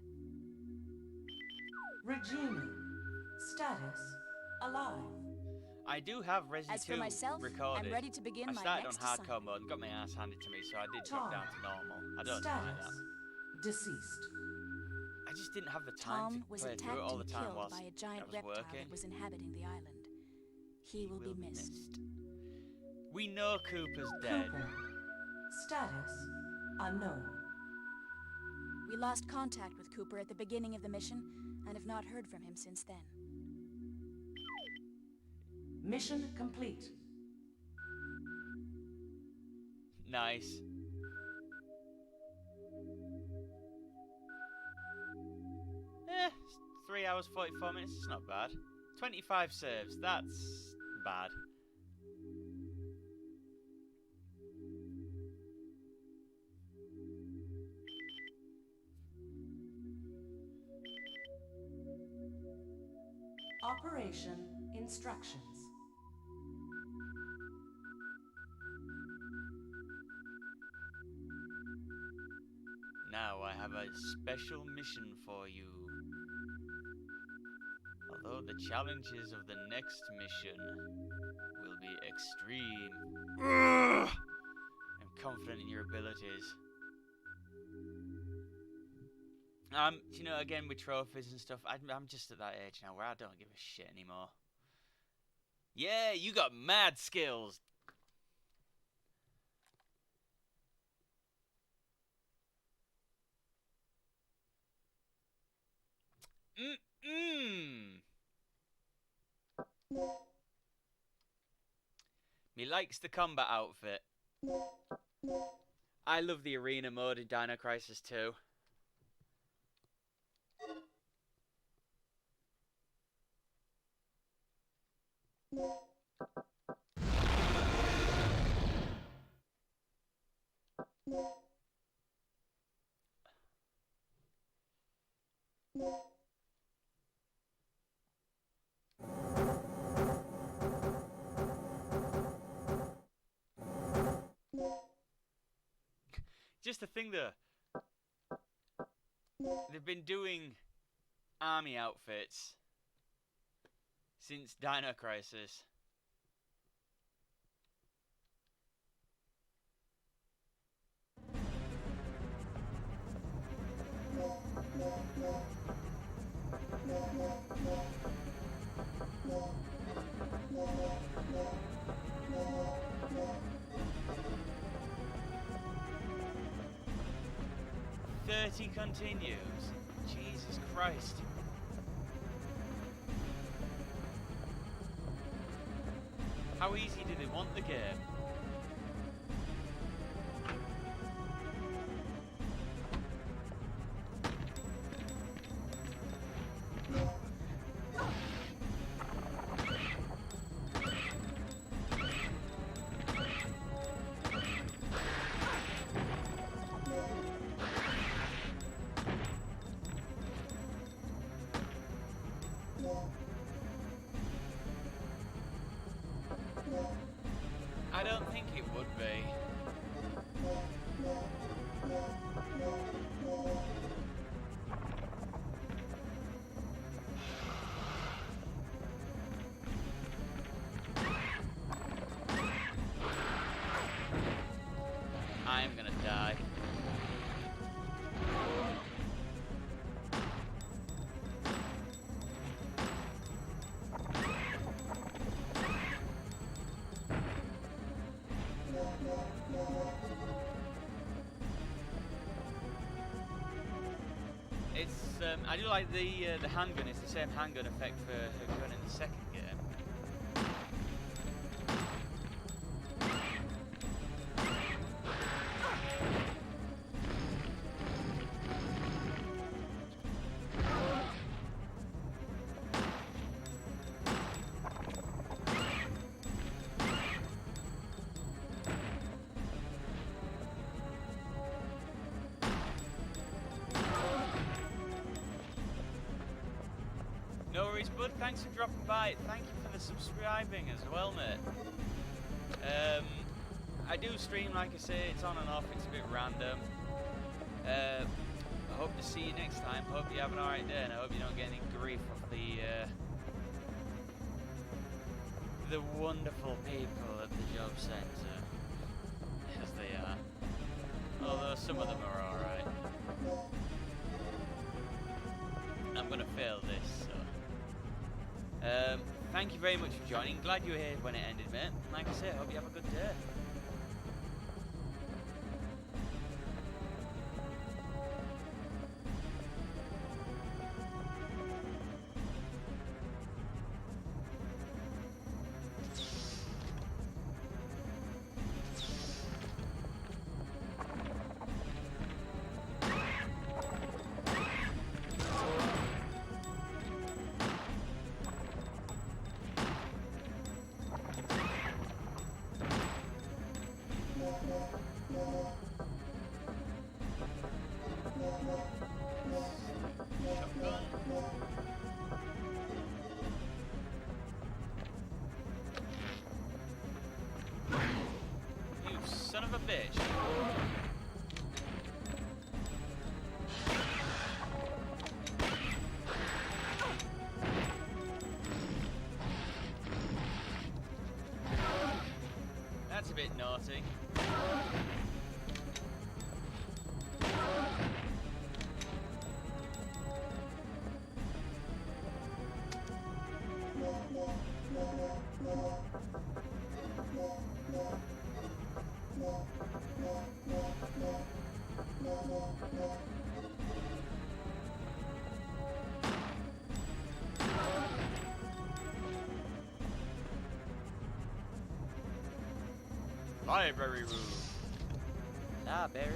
Regina. Status alive. I do have Resident As for 2 myself, recorded. I'm ready to begin I my started next on hardcore assignment. mode and got my ass handed to me, so I did Tom. drop down to normal. I don't deny Status that. deceased. I just didn't have the time Tom to was play attacked through it all the and time killed whilst by a I giant was reptile working. that was inhabiting the island. He will be missed. We know Cooper's dead. Cooper. Status unknown. We lost contact with Cooper at the beginning of the mission and have not heard from him since then. Mission complete. Nice. Eh, 3 hours 44 minutes, it's not bad. 25 saves, that's bad. Operation instructions. Now I have a special mission for you. Although the challenges of the next mission will be extreme. Ugh! I'm confident in your abilities. You know, again with trophies and stuff, I'm just at that age now where I don't give a shit anymore. Yeah, you got mad skills. Me likes the combat outfit. I love the arena mode in Dino Crisis 2. Just the thing though, they've been doing army outfits since Dino Crisis. "30 continues. Jesus Christ. How easy do they want the game? I don't think it would be. I'm gonna die. It's I do like the handgun. It's the same handgun effect for her gun in the second game. No worries, bud. Thanks for dropping by. Thank you for the subscribing as well, mate. I do stream, like I say, it's on and off. It's a bit random. I hope to see you next time. Hope you have an alright day, and I hope you don't get any grief off the wonderful people at the job centre, as they are. Although some of them are alright. I'm gonna fail this, so. Thank you very much for joining. Glad you were here when it ended, mate. Like I say, I hope you have a good day. You son of a bitch. That's a bit naughty. Library room. Library.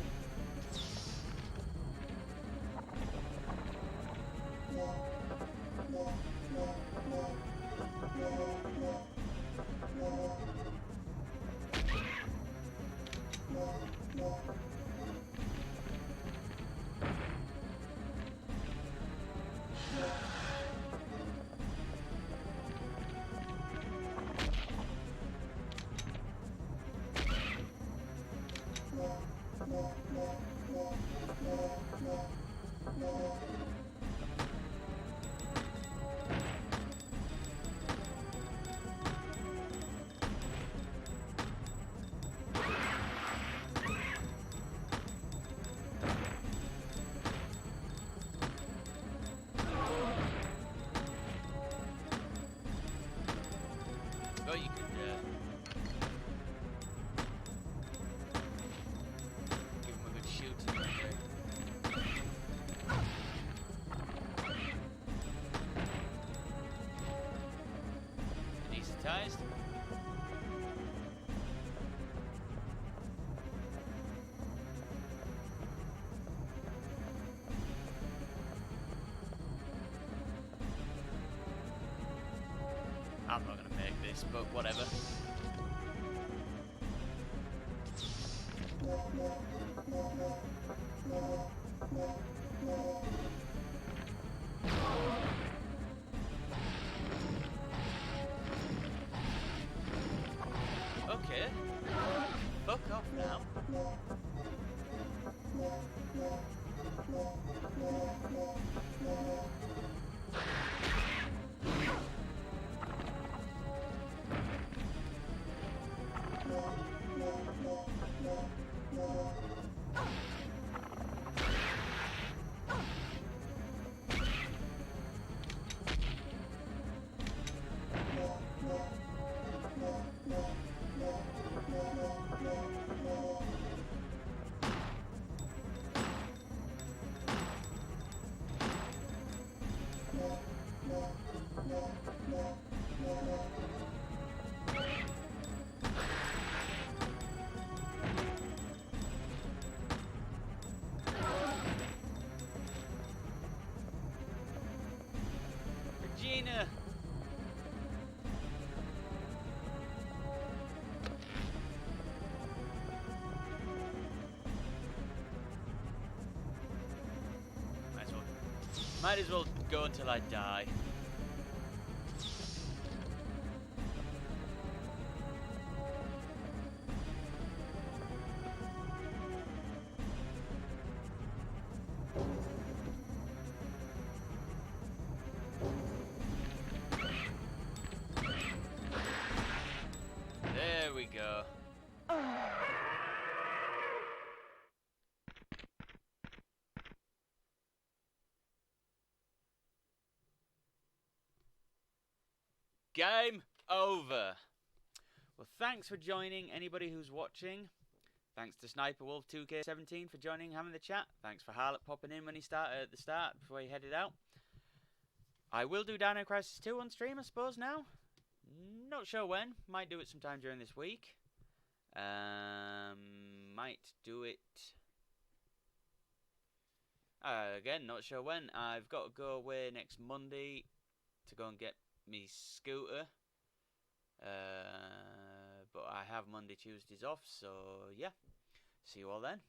I'm not gonna make this, but whatever. Okay. Fuck off now. Regina! Might as well go until I die. There we go. Game over. Well, thanks for joining, anybody who's watching. Thanks to Sniper Wolf 2K17 for joining, having the chat. Thanks for Harlot popping in when he started at the start before he headed out. I will do Dino Crisis 2 on stream, I suppose, now. Not sure when. Might do it sometime during this week. Might do it... again, not sure when. I've got to go away next Monday to go and get me scooter. But I have Monday, Tuesdays off, so yeah. See you all then.